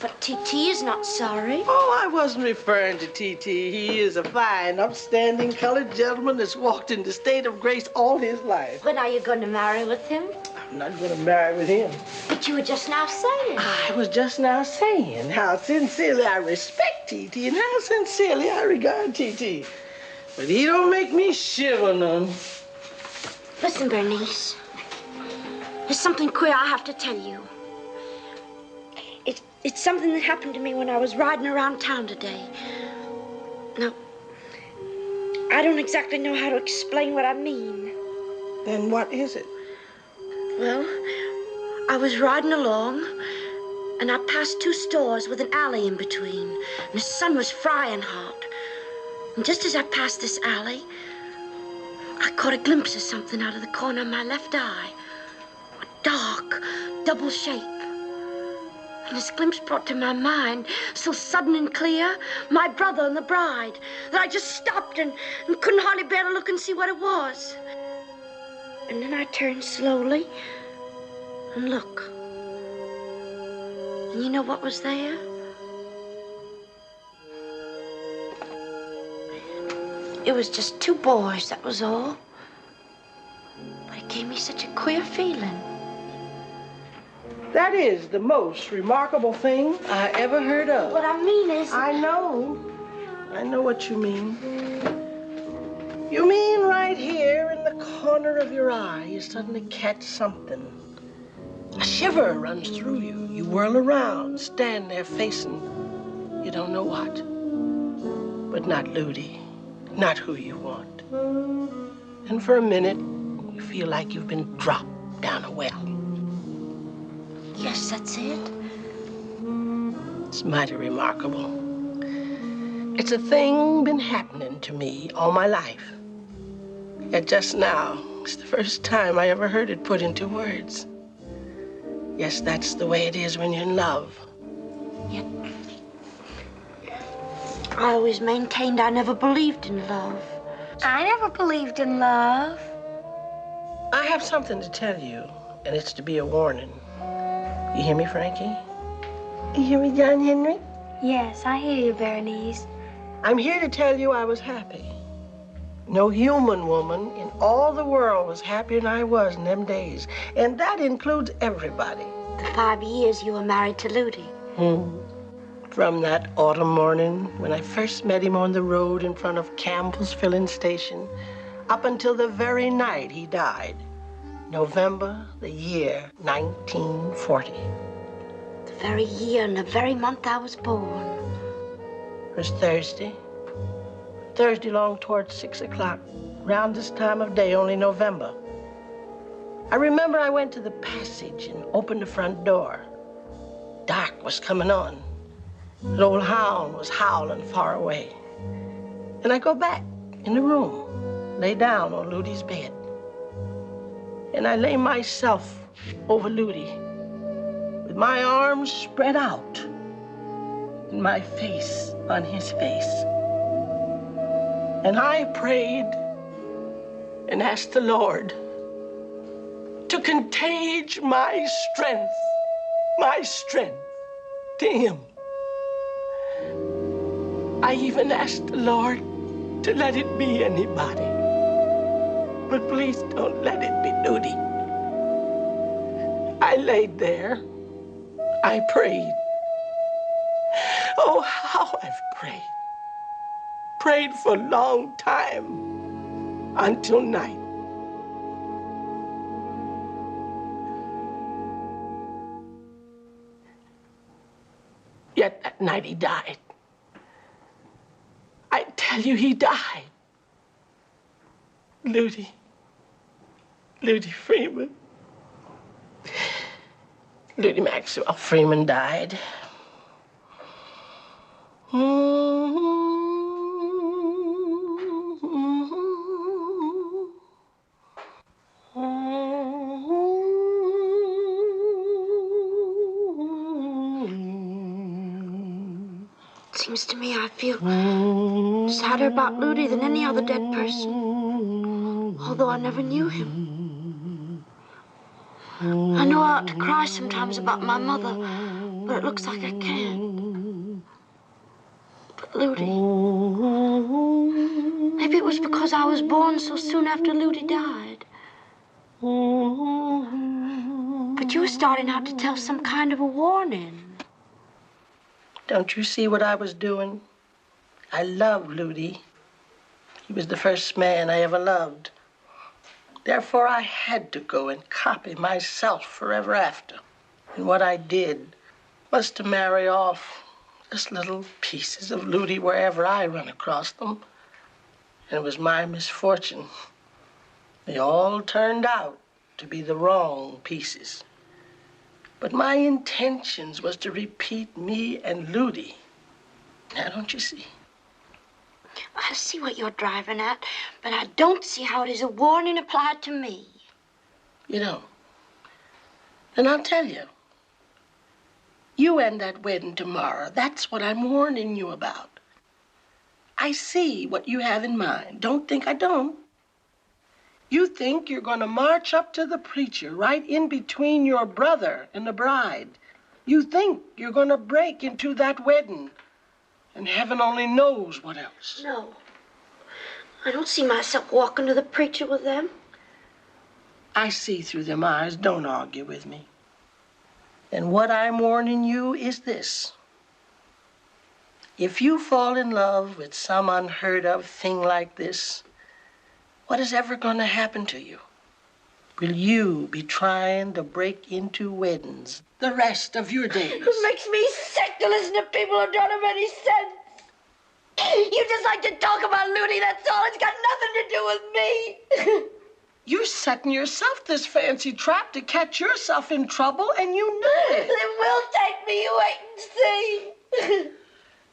But T.T. is not sorry. Oh, I wasn't referring to T.T. He is a fine, upstanding colored gentleman that's walked in the state of grace all his life. When are you going to marry with him? I'm not going to marry with him. But you were just now saying. I was just now saying how sincerely I respect T.T. and how sincerely I regard T.T. But he don't make me shiver none. Listen, Bernice. There's something queer I have to tell you. It's something that happened to me when I was riding around town today. Now, I don't exactly know how to explain what I mean. Then what is it? Well, I was riding along, and I passed 2 stores with an alley in between, and the sun was frying hot. And just as I passed this alley, I caught a glimpse of something out of the corner of my left eye. A dark, double shape. And this glimpse brought to my mind, so sudden and clear, my brother and the bride, that I just stopped and couldn't hardly bear to look and see what it was. And then I turned slowly and look. And you know what was there? It was just 2 boys, that was all. But it gave me such a queer feeling. That is the most remarkable thing I ever heard of. What I mean is... I know what you mean. You mean right here in the corner of your eye, you suddenly catch something. A shiver runs through you. You whirl around, stand there facing you don't know what. But not Ludi, not who you want. And for a minute, you feel like you've been dropped down a well. Yes, that's it. It's mighty remarkable. It's a thing been happening to me all my life. Yet just now, it's the first time I ever heard it put into words. Yes, that's the way it is when you're in love. Yet, I always maintained I never believed in love. I never believed in love. I have something to tell you, and it's to be a warning. You hear me, Frankie? You hear me, John Henry? Yes, I hear you, Berenice. I'm here to tell you I was happy. No human woman in all the world was happier than I was in them days. And that includes everybody. The 5 years you were married to Ludi. From that autumn morning when I first met him on the road in front of Campbell's filling station, up until the very night he died. November, the year 1940. The very year and the very month I was born. It was Thursday. Thursday long towards 6 o'clock. Round this time of day, only November. I remember I went to the passage and opened the front door. Dark was coming on. An old hound was howling far away. And I go back in the room, lay down on Ludi's bed. And I lay myself over Ludi with my arms spread out and my face on his face. And I prayed and asked the Lord to contage my strength to him. I even asked the Lord to let it be anybody. But please don't let it be Nudie. I laid there. I prayed. Oh, how I've prayed. Prayed for a long time until night. Yet that night he died. I tell you, he died. Ludi Freeman. Ludi Maxwell Freeman died. Seems to me I feel sadder about Ludi than any other dead person, although I never knew him. I know I ought to cry sometimes about my mother, but it looks like I can't. But Ludi, maybe it was because I was born so soon after Ludi died. But you were starting out to tell some kind of a warning. Don't you see what I was doing? I loved Ludi. He was the first man I ever loved. Therefore, I had to go and copy myself forever after. And what I did was to marry off just little pieces of Ludi wherever I run across them. And it was my misfortune. They all turned out to be the wrong pieces. But my intentions was to repeat me and Ludi. Now, don't you see? I see what you're driving at, but I don't see how it is a warning applied to me. You don't? Then I'll tell you. You end that wedding tomorrow. That's what I'm warning you about. I see what you have in mind. Don't think I don't. You think you're going to march up to the preacher right in between your brother and the bride. You think you're going to break into that wedding. And heaven only knows what else. No. I don't see myself walking to the preacher with them. I see through them eyes. Don't argue with me. And what I'm warning you is this. If you fall in love with some unheard of thing like this, what is ever going to happen to you? Will you be trying to break into weddings the rest of your days? It makes me sick to listen to people who don't have any sense. You just like to talk about Ludi, that's all. It's got nothing to do with me. You're setting yourself this fancy trap to catch yourself in trouble, and you know it. It will take me, you wait and see.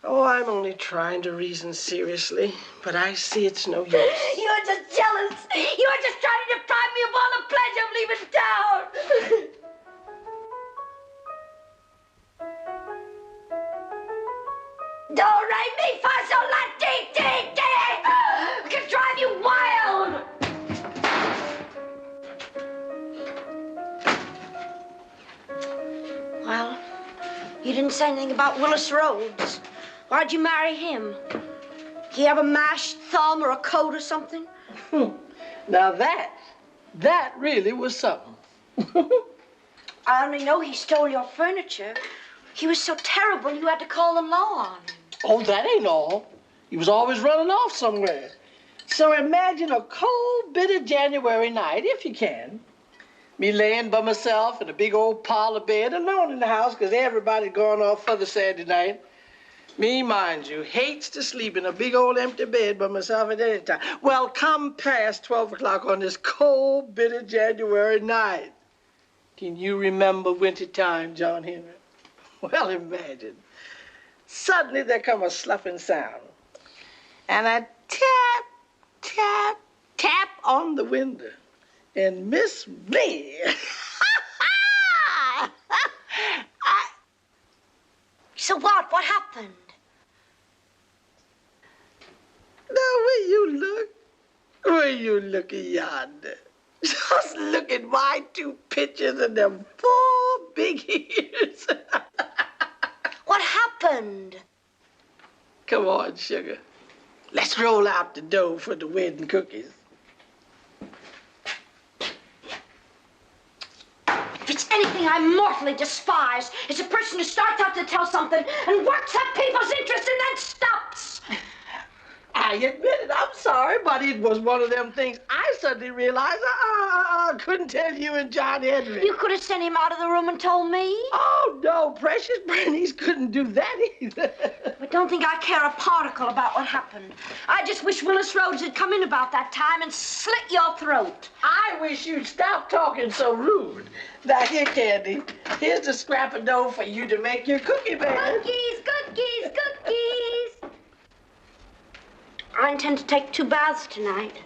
Oh, I'm only trying to reason seriously, but I see it's no use. You're just jealous. You're just trying to deprive me of all the pleasure of leaving town. Do, re, mi, fa, sol, la, ti, ti, ti. It can drive you wild. Well, you didn't say anything about Willis Rhodes. Why'd you marry him? He have a mashed thumb or a coat or something? Now that really was something. I only know he stole your furniture. He was so terrible you had to call the law on him. Oh, that ain't all. He was always running off somewhere. So imagine a cold, bitter January night, if you can. Me laying by myself in a big old parlor bed, alone in the house because everybody's gone off for the Saturday night. Me, mind you, hates to sleep in a big old empty bed by myself at any time. Well, come past 12 o'clock on this cold, bitter January night. Can you remember winter time, John Henry? Well, imagine. Suddenly there come a sloughing sound. And a tap, tap, tap on the window. And Miss me. So what? What happened? Now, where you looking yonder? Just look at my two pictures and them 4 big ears. What happened? Come on, sugar. Let's roll out the dough for the wedding cookies. If it's anything I mortally despise, it's a person who starts out to tell something and works up people's interest and then stops. I admit it, I'm sorry, but it was one of them things I suddenly realized I couldn't tell you and John Henry. You could have sent him out of the room and told me. Oh, no, precious Berenice couldn't do that either. But don't think I care a particle about what happened. I just wish Willis Rhodes had come in about that time and slit your throat. I wish you'd stop talking so rude. Now, here, Candy, here's the scrap of dough for you to make your cookie batter. Cookies, cookies, cookies. I intend to take 2 baths tonight.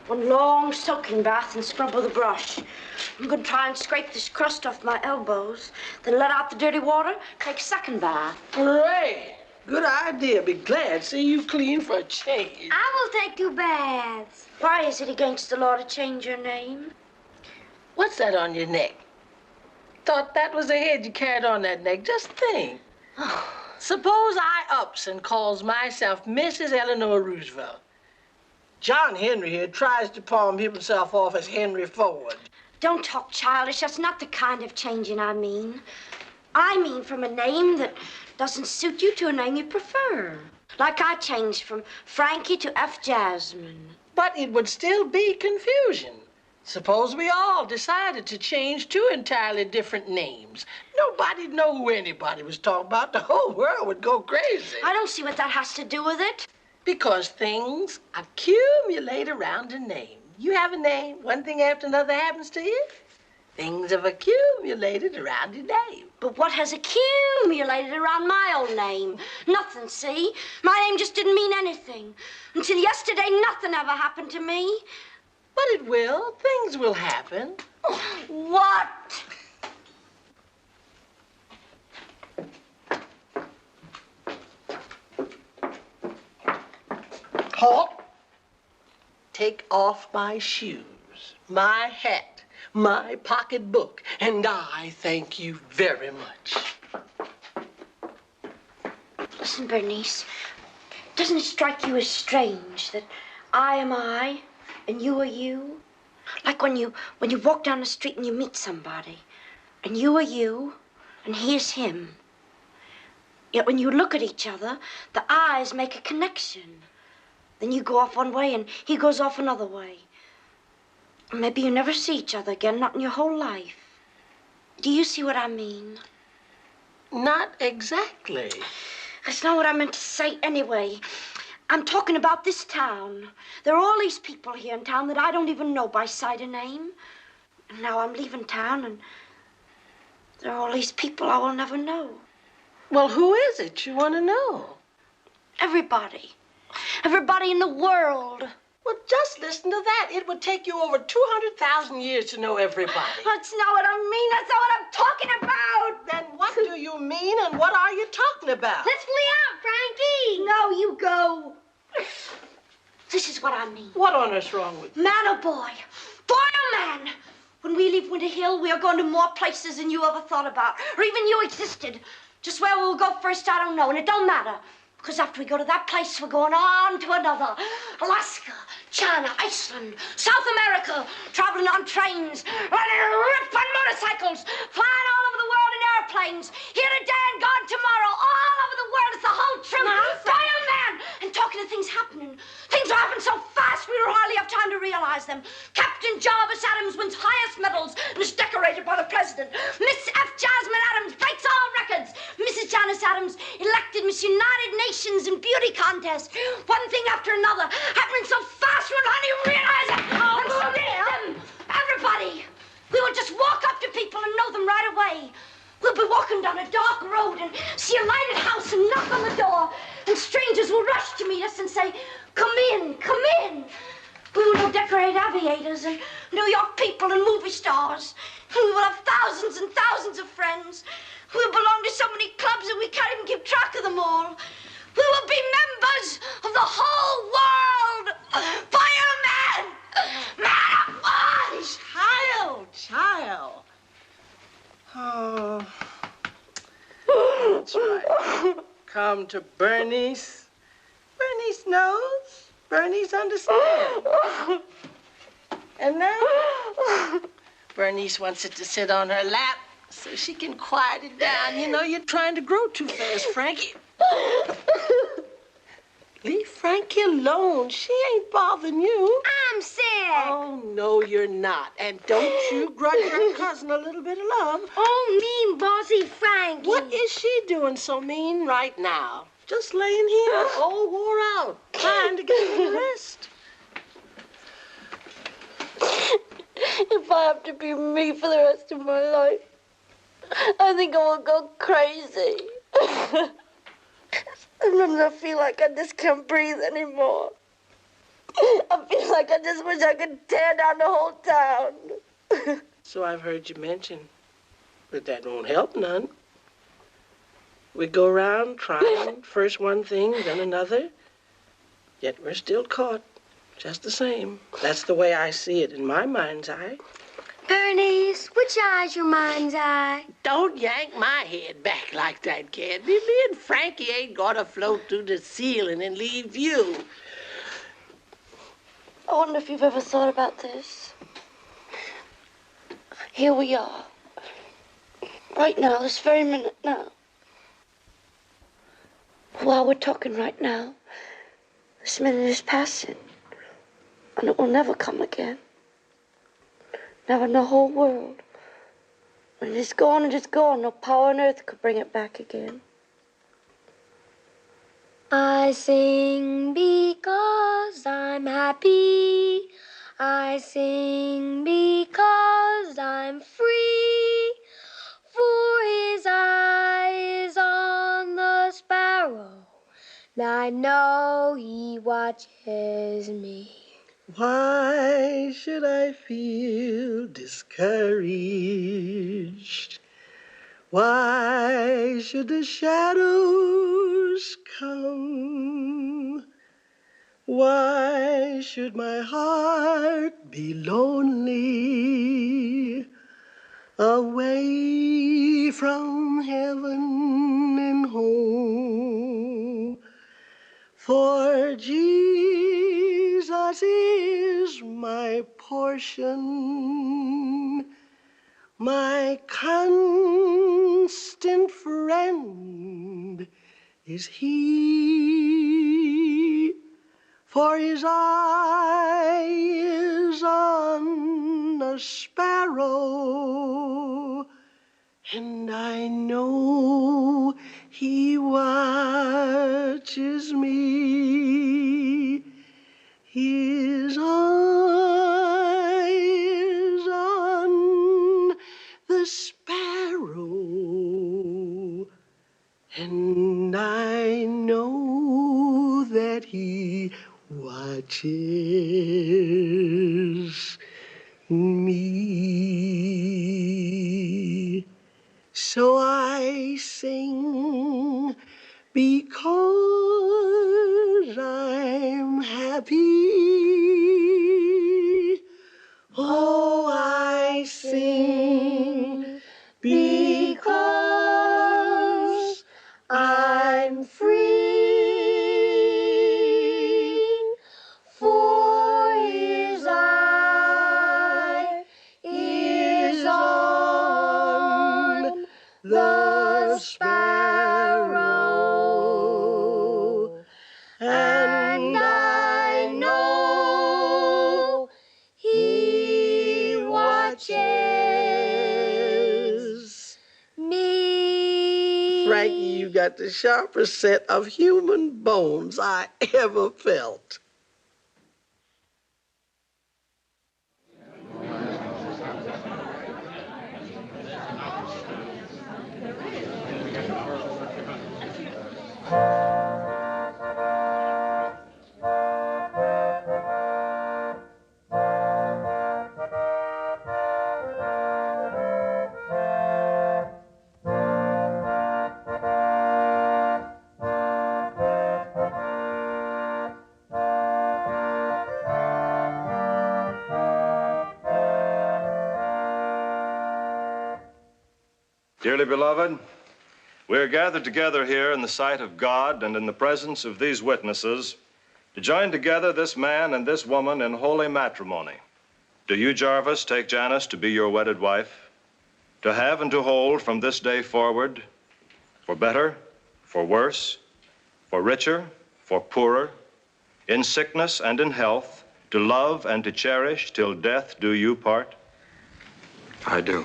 One long soaking bath and scrub with a brush. I'm going to try and scrape this crust off my elbows, then let out the dirty water, take a second bath. Hooray! Good idea. Be glad to see you clean for a change. I will take 2 baths. Why is it against the law to change your name? What's that on your neck? Thought that was the head you carried on that neck. Just think. Suppose I ups and calls myself Mrs. Eleanor Roosevelt. John Henry here tries to palm himself off as Henry Ford. Don't talk childish. That's not the kind of changing I mean. I mean from a name that doesn't suit you to a name you prefer. Like I changed from Frankie to F. Jasmine. But it would still be confusion. Suppose we all decided to change 2 entirely different names. Nobody'd know who anybody was talking about. The whole world would go crazy. I don't see what that has to do with it. Because things accumulate around a name. You have a name, one thing after another happens to you. Things have accumulated around your name. But what has accumulated around my old name? Nothing, see? My name just didn't mean anything. Until yesterday, nothing ever happened to me. But it will. Things will happen. What? Halt. Take off my shoes, my hat, my pocketbook, and I thank you very much. Listen, Bernice, doesn't it strike you as strange that I am I and you are you? Like when you walk down the street and you meet somebody, and you are you, and he is him. Yet when you look at each other, the eyes make a connection. Then you go off one way and he goes off another way. And maybe you never see each other again, not in your whole life. Do you see what I mean? Not exactly. That's not what I meant to say anyway. I'm talking about this town. There are all these people here in town that I don't even know by sight or name. And now I'm leaving town and there are all these people I will never know. Well, who is it you want to know? Everybody. Everybody in the world. Well, just listen to that. It would take you over 200,000 years to know everybody. That's not what I mean. That's not what I'm talking about. Then what do you mean and what are you talking about? Let's flee out, Frankie. No, you go. This is what I mean. What on earth's wrong with you? Man or boy? Boy or man? When we leave Winter Hill, we are going to more places than you ever thought about, or even you existed. Just where we'll go first, I don't know, and it don't matter. Because after we go to that place, we're going on to another. Alaska, China, Iceland, South America, traveling on trains, riding rip on motorcycles, flying all over the world in airplanes, here today and gone tomorrow, all over the world. It's the whole truth. Boy or man! And talking of things happening. Things are happening so fast we don't hardly have time to realize them. Captain Jarvis Adams wins highest medals and is decorated by the president. Miss F. Jasmine Adams breaks all records. Mrs. Janice Adams elected Miss United Nations in beauty contest. One thing after another happening so fast we don't hardly realize it. And them, everybody. We will just walk up to people and know them right away. We'll be walking down a dark road and see a lighted house and knock on the door. And strangers will rush to meet us and say, come in, come in. We will know decorated aviators and New York people and movie stars. And we will have thousands and thousands of friends. We'll belong to so many clubs that we can't even keep track of them all. We will be members of the whole world. Fire man! Man of war! Child. Oh. That's right. come to Bernice. Bernice knows. Bernice understands. And now, Bernice wants it to sit on her lap so she can quiet it down. You know, you're trying to grow too fast, Frankie. Leave Frankie alone. She ain't bothering you. I'm sick. Oh, no, you're not. And don't you grudge your cousin a little bit of love. Oh, mean, bossy Frankie. What is she doing so mean right now? Just laying here, all wore out, trying to get a little rest. If I have to be me for the rest of my life, I think I will go crazy. Sometimes I feel like I just can't breathe anymore. I feel like I just wish I could tear down the whole town. So I've heard you mention, but that won't help none. We go around trying first one thing, then another, yet we're still caught, just the same. That's the way I see it in my mind's eye. Bernice, which eye's your mind's eye? Don't yank my head back like that, Candy. Me and Frankie ain't gonna float through the ceiling and leave you. I wonder if you've ever thought about this. Here we are. Right now, this very minute now. While we're talking right now, this minute is passing. And it will never come again. Never in the whole world. When it's gone, it is gone. No power on earth could bring it back again. I sing because I'm happy. I sing because I'm free. For his eye is on the sparrow, and I know he watches me. Why should I feel discouraged? Why should the shadows come? Why should my heart be lonely, away from heaven and home? For Jesus is my portion, my constant friend is he. For his eye is on a sparrow, and I know he watches me. His eye is on the sparrow, and I know that he watches me. So I sing because I'm happy. Oh, I sing because I'm free. For his eye is on the sparrow, and I know he watches me. Frankie, you got the sharpest set of human bones I ever felt. Dearly beloved, We are gathered together here in the sight of God and in the presence of these witnesses to join together this man and this woman in holy matrimony. Do you, Jarvis, take Janice to be your wedded wife, to have and to hold from this day forward, for better, for worse, for richer, for poorer, in sickness and in health, to love and to cherish till death do you part? I do.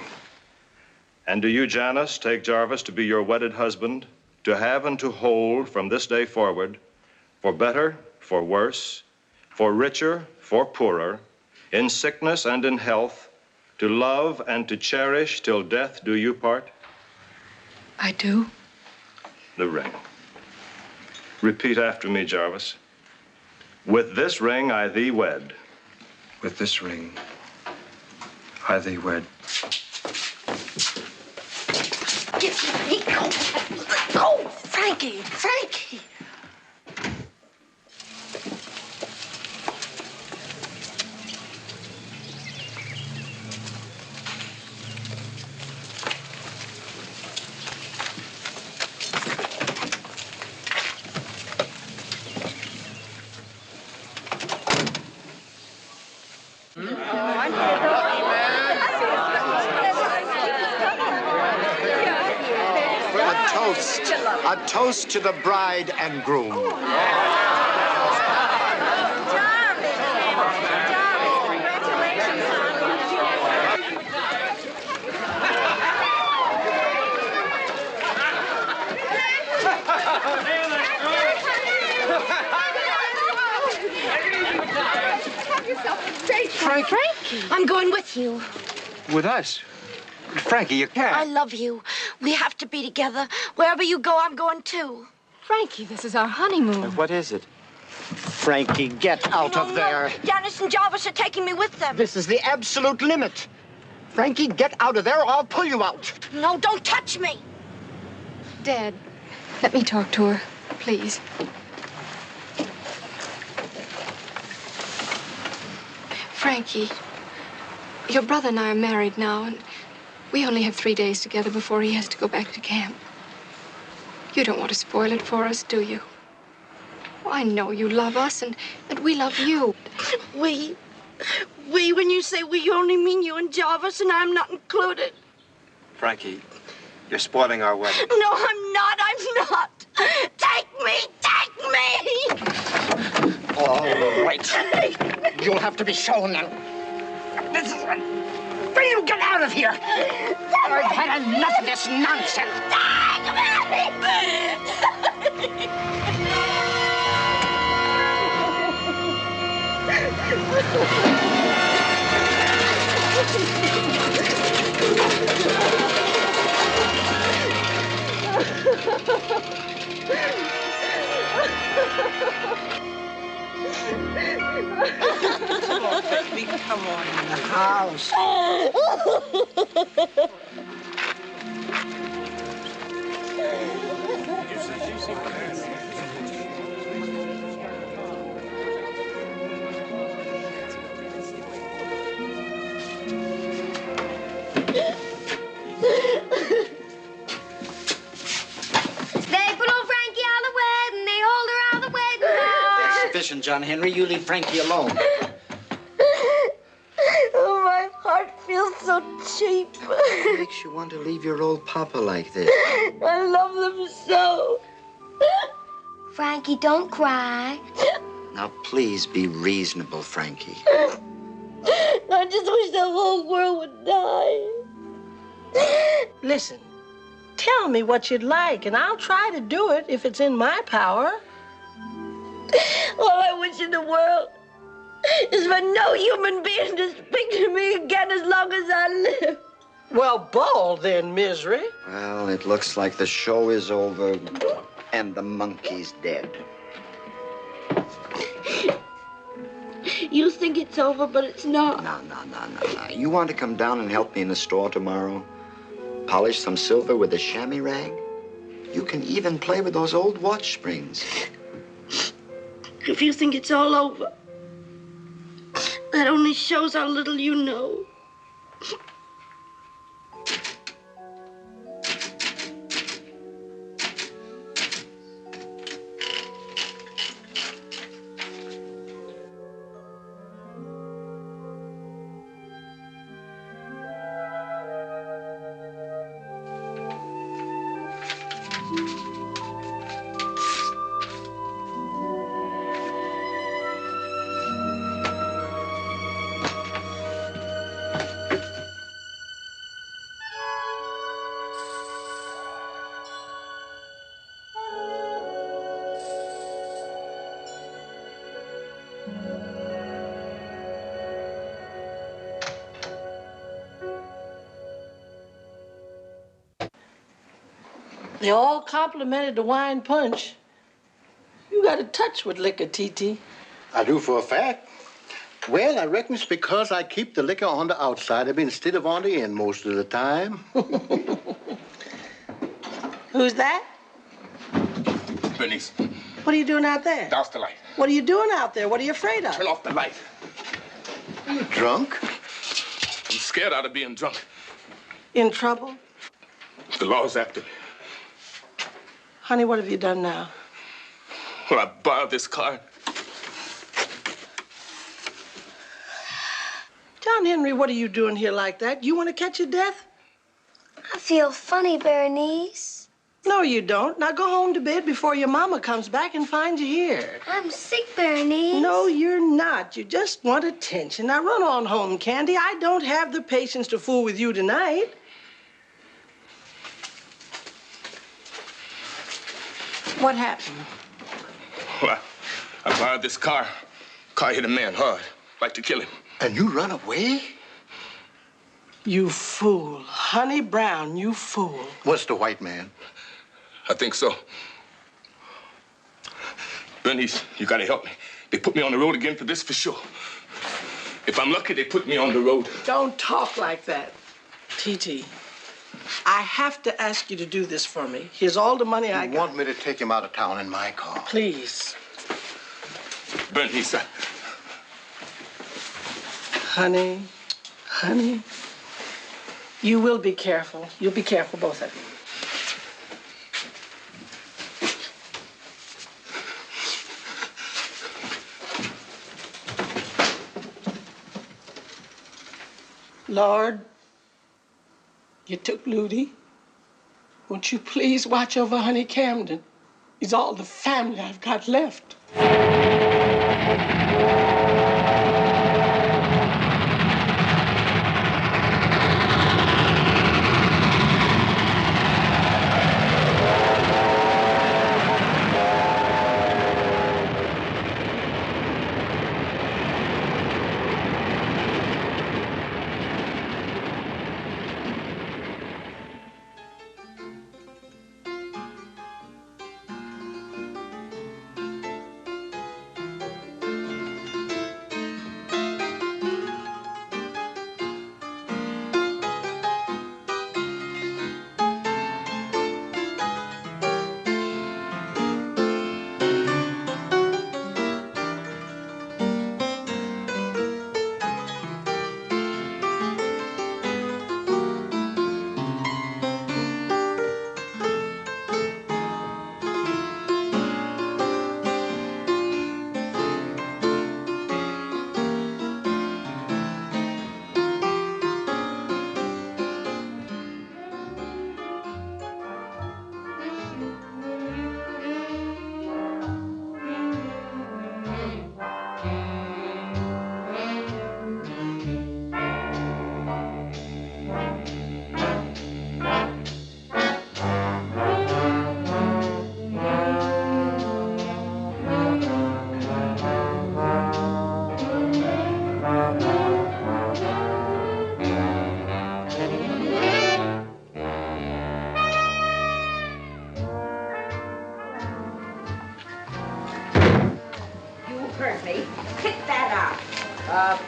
And do you, Janice, take Jarvis to be your wedded husband, to have and to hold from this day forward, for better, for worse, for richer, for poorer, in sickness and in health, to love and to cherish till death do you part? I do. The ring. Repeat after me, Jarvis. With this ring I thee wed. With this ring I thee wed. Get me. Go, Frankie. Frankie. A toast to the bride and groom. Frankie, I'm going with you. With us? Frankie, you can't. I love you. We have to be together. Wherever you go, I'm going too. Frankie, this is our honeymoon. What is it? Frankie, get out of there. Janice and Jarvis are taking me with them. This is the absolute limit. Frankie, get out of there or I'll pull you out. No, don't touch me. Dad, let me talk to her, please. Frankie, your brother and I are married now, and we only have 3 days together before he has to go back to camp. You don't want to spoil it for us, do you? Well, I know you love us, and we love you. We, when you say we, you only mean you and Jarvis, and I'm not included. Frankie, you're spoiling our wedding. No, I'm not. Take me. All right. You'll have to be shown now. Will you get out of here? I've had enough of this nonsense. Come on, baby, come on in the house. Sufficient, John Henry. You leave Frankie alone. Oh, my heart feels so cheap. What makes you want to leave your old papa like this? I love them so. Frankie, don't cry. Now, please be reasonable, Frankie. I just wish the whole world would die. Listen, tell me what you'd like, and I'll try to do it if it's in my power. All I wish in the world is for no human being to speak to me again as long as I live. Well, ball then, misery. Well, it looks like the show is over and the monkey's dead. You think it's over, but it's not. No. You want to come down and help me in the store tomorrow? Polish some silver with a chamois rag? You can even play with those old watch springs. If you think it's all over, that only shows how little you know. They all complimented the wine punch. You got a touch with liquor, T.T. I do for a fact. Well, I reckon it's because I keep the liquor on the outside of me instead of on the end most of the time. Who's that? Bernice. What are you doing out there? Douse the light. What are you doing out there? What are you afraid of? Turn off the light. Are you drunk? I'm scared out of being drunk. In trouble? The law's after me. Honey, what have you done now? Well, I borrowed this car. John Henry, what are you doing here like that? You want to catch your death? I feel funny, Berenice. No, you don't. Now go home to bed before your mama comes back and finds you here. I'm sick, Berenice. No, you're not. You just want attention. Now run on home, Candy. I don't have the patience to fool with you tonight. What happened? Well, I borrowed this car. Car hit a man hard. Like to kill him. And you run away? You fool. Honey Brown, you fool. What's the white man? I think so. Bernice, you gotta help me. They put me on the road again for this for sure. If I'm lucky, they put me on the road. Don't talk like that. T.T., I have to ask you to do this for me. Here's all the money I got. You want me to take him out of town in my car? Please. Bernice, Honey, you will be careful. You'll be careful, both of you. Lord, you took Ludi. Won't you please watch over Honey Camden? He's all the family I've got left.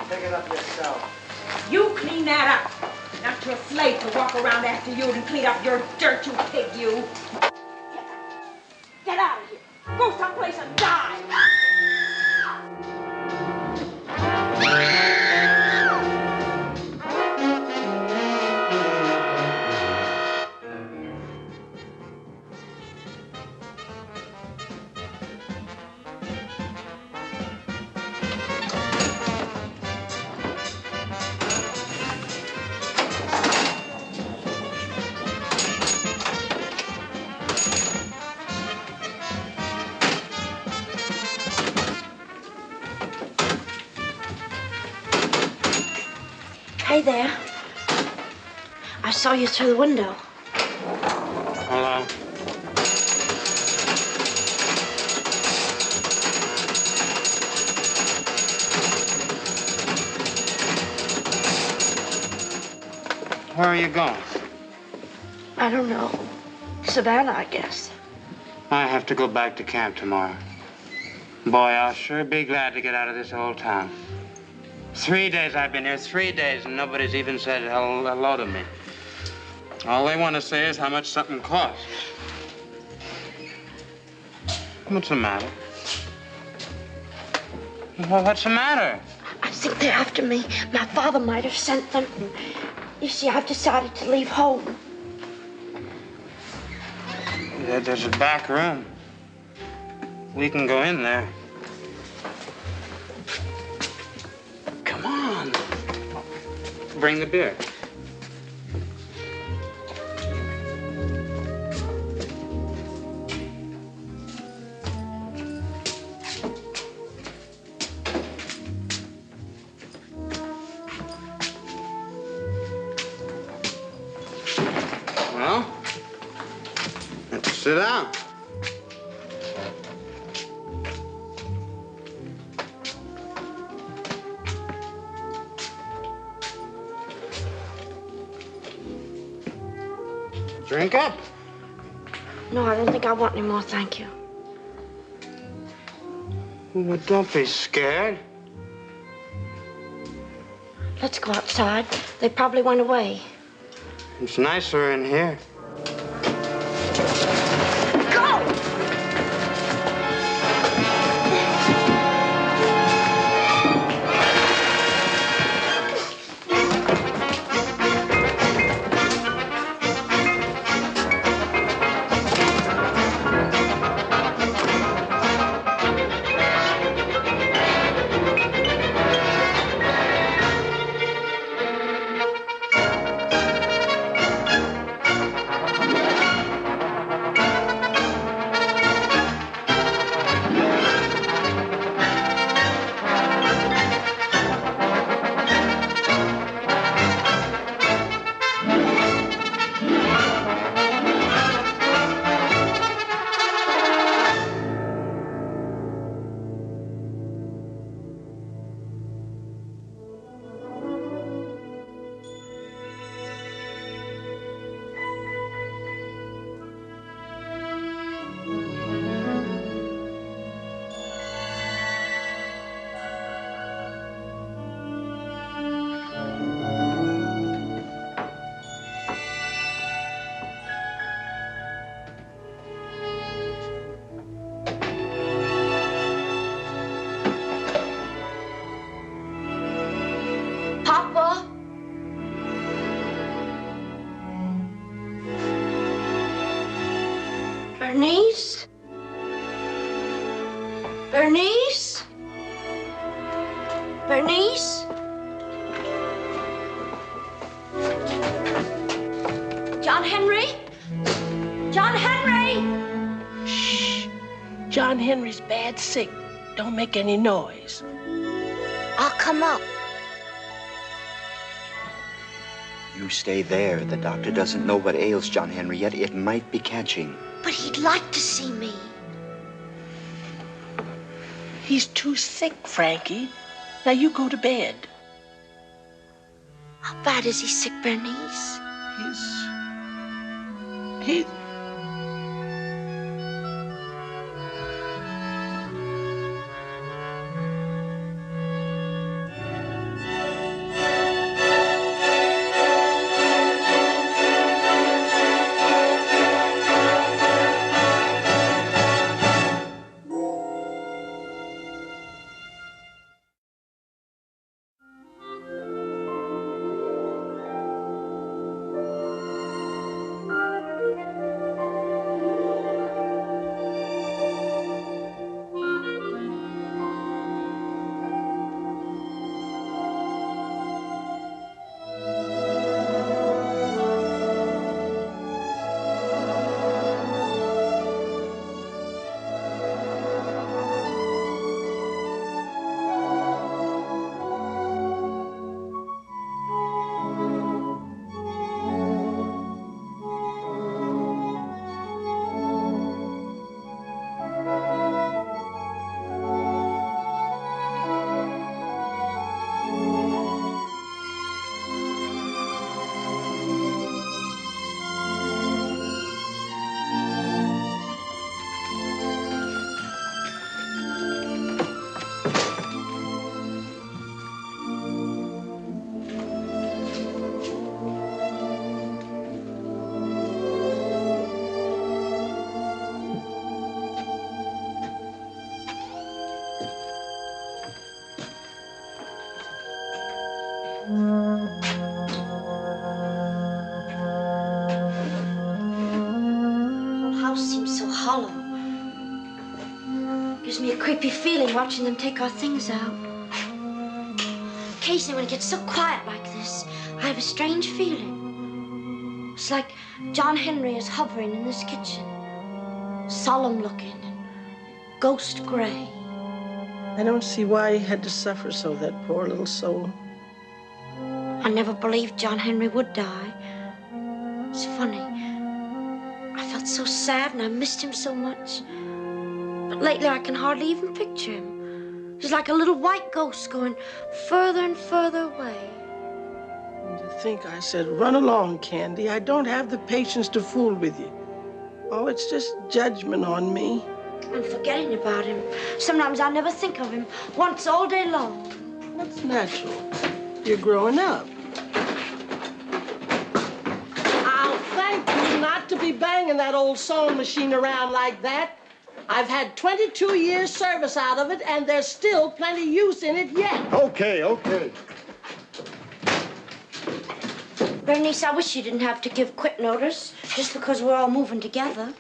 Pick it up yourself. You clean that up. Not your slave to walk around after you and clean up your dirt, you pig, you. Get out of here. Go someplace and die. Hey there. I saw you through the window. Hello. Where are you going? I don't know. Savannah, I guess. I have to go back to camp tomorrow. Boy, I'll sure be glad to get out of this old town. 3 days I've been here, 3 days, and nobody's even said hello to me. All they want to say is how much something costs. What's the matter? Well, what's the matter? I think they're after me. My father might have sent them. You see, I've decided to leave home. Yeah, there's a back room. We can go in there. Come on. Bring the beer. Well, let's sit down. Drink up? No, I don't think I want any more, thank you. Well, don't be scared. Let's go outside. They probably went away. It's nicer in here. Papa? Bernice? Bernice? Bernice? John Henry? John Henry! Shh. John Henry's bad sick. Don't make any noise. I'll come up. You stay there. The doctor doesn't know what ails John Henry yet. It might be catching. But he'd like to see me. He's too sick, Frankie. Now you go to bed. How bad is he sick, Bernice? He's... The whole house seems so hollow. Gives me a creepy feeling watching them take our things out. Occasionally when it gets so quiet like this, I have a strange feeling. It's like John Henry is hovering in this kitchen. Solemn looking and ghost gray. I don't see why he had to suffer so, that poor little soul. I never believed John Henry would die. It's funny. I felt so sad and I missed him so much. But lately I can hardly even picture him. He's like a little white ghost going further and further away. To think I said, run along, Candy. I don't have the patience to fool with you. Oh, it's just judgment on me. I'm forgetting about him. Sometimes I never think of him once all day long. That's natural. You're growing up. I'll thank you not to be banging that old sewing machine around like that. I've had 22 years service out of it, and there's still plenty use in it yet. Okay, okay. Berenice, I wish you didn't have to give quit notice just because we're all moving together.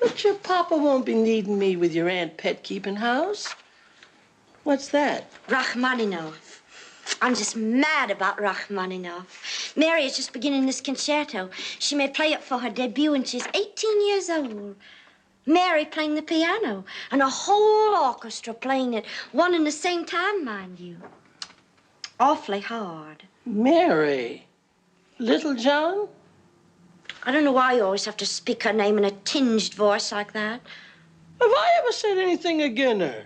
But your papa won't be needing me with your Aunt Pet keeping house. What's that? Rachmaninoff. I'm just mad about Rachmaninoff. Mary is just beginning this concerto. She may play it for her debut when she's 18 years old. Mary playing the piano, and a whole orchestra playing it, one and the same time, mind you. Awfully hard. Mary. Little John? I don't know why you always have to speak her name in a tinged voice like that. Have I ever said anything against her?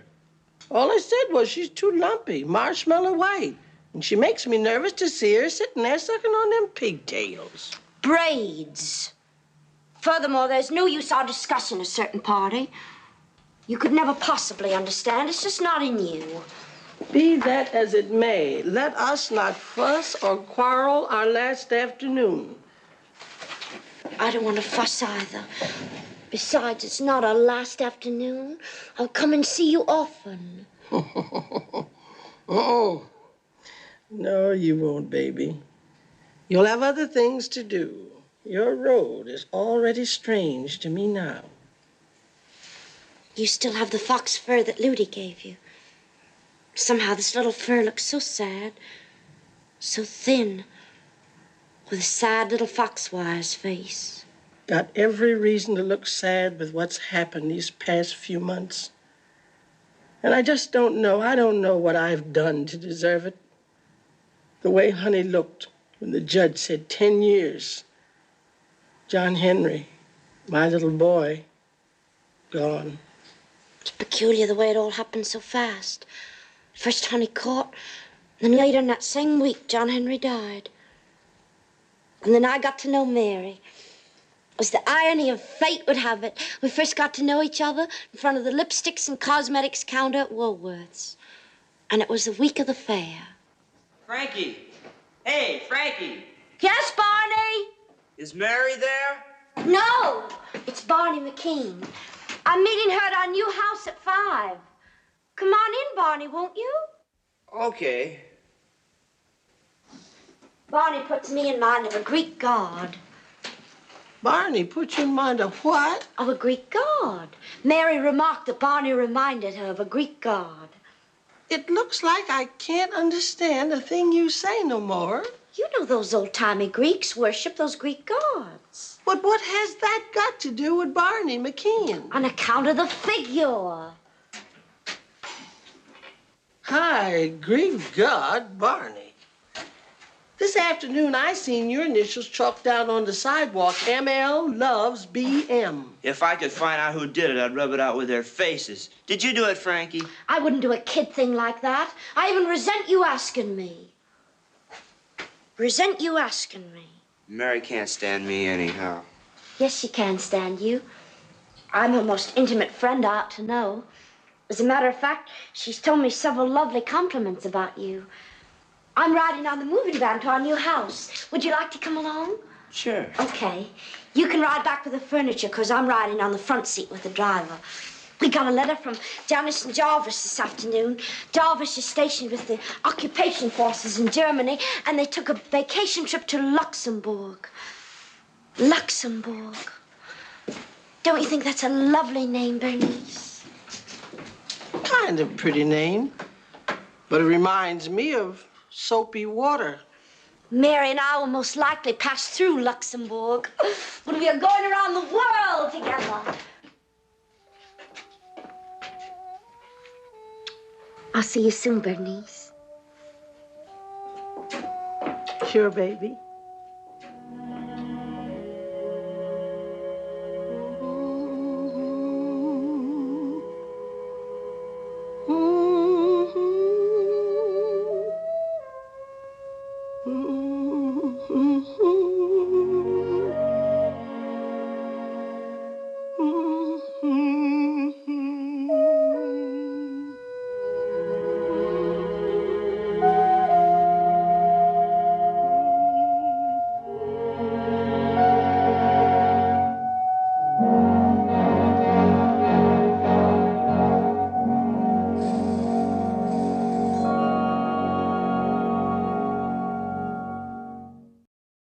All I said was she's too lumpy, marshmallow white. And she makes me nervous to see her sitting there sucking on them pigtails. Braids. Furthermore, there's no use our discussing a certain party. You could never possibly understand. It's just not in you. Be that as it may, let us not fuss or quarrel our last afternoon. I don't want to fuss either. Besides, it's not our last afternoon. I'll come and see you often. Oh, no, you won't, baby. You'll have other things to do. Your road is already strange to me now. You still have the fox fur that Ludi gave you. Somehow this little fur looks so sad, so thin, with a sad little foxwire's face. Got every reason to look sad with what's happened these past few months. And I just don't know. I don't know what I've done to deserve it. The way Honey looked when the judge said 10 years. John Henry, my little boy, gone. It's peculiar the way it all happened so fast. First Honey caught, then later in that same week, John Henry died. And then I got to know Mary. As the irony of fate would have it, we first got to know each other in front of the lipsticks and cosmetics counter at Woolworth's. And it was the week of the fair. Frankie! Hey, Frankie! Yes, Barney? Is Mary there? No, it's Barney McKean. I'm meeting her at our new house at 5. Come on in, Barney, won't you? Okay. Barney puts me in mind of a Greek god. Barney put you in mind of what? Of a Greek god. Mary remarked that Barney reminded her of a Greek god. It looks like I can't understand a thing you say no more. You know those old-timey Greeks worship those Greek gods. But what has that got to do with Barney McKean? On account of the figure. Hi, Greek god Barney. This afternoon, I seen your initials chalked down on the sidewalk. ML loves BM. If I could find out who did it, I'd rub it out with their faces. Did you do it, Frankie? I wouldn't do a kid thing like that. I even resent you asking me. Resent you asking me. Mary can't stand me anyhow. Yes, she can stand you. I'm her most intimate friend, I ought to know. As a matter of fact, she's told me several lovely compliments about you. I'm riding on the moving van to our new house. Would you like to come along? Sure. Okay. You can ride back with the furniture, because I'm riding on the front seat with the driver. We got a letter from Janice and Jarvis this afternoon. Jarvis is stationed with the occupation forces in Germany, and they took a vacation trip to Luxembourg. Luxembourg. Don't you think that's a lovely name, Bernice? Kind of pretty name, but it reminds me of soapy water. Mary and I will most likely pass through Luxembourg when we are going around the world together. I'll see you soon, Bernice. Sure, baby.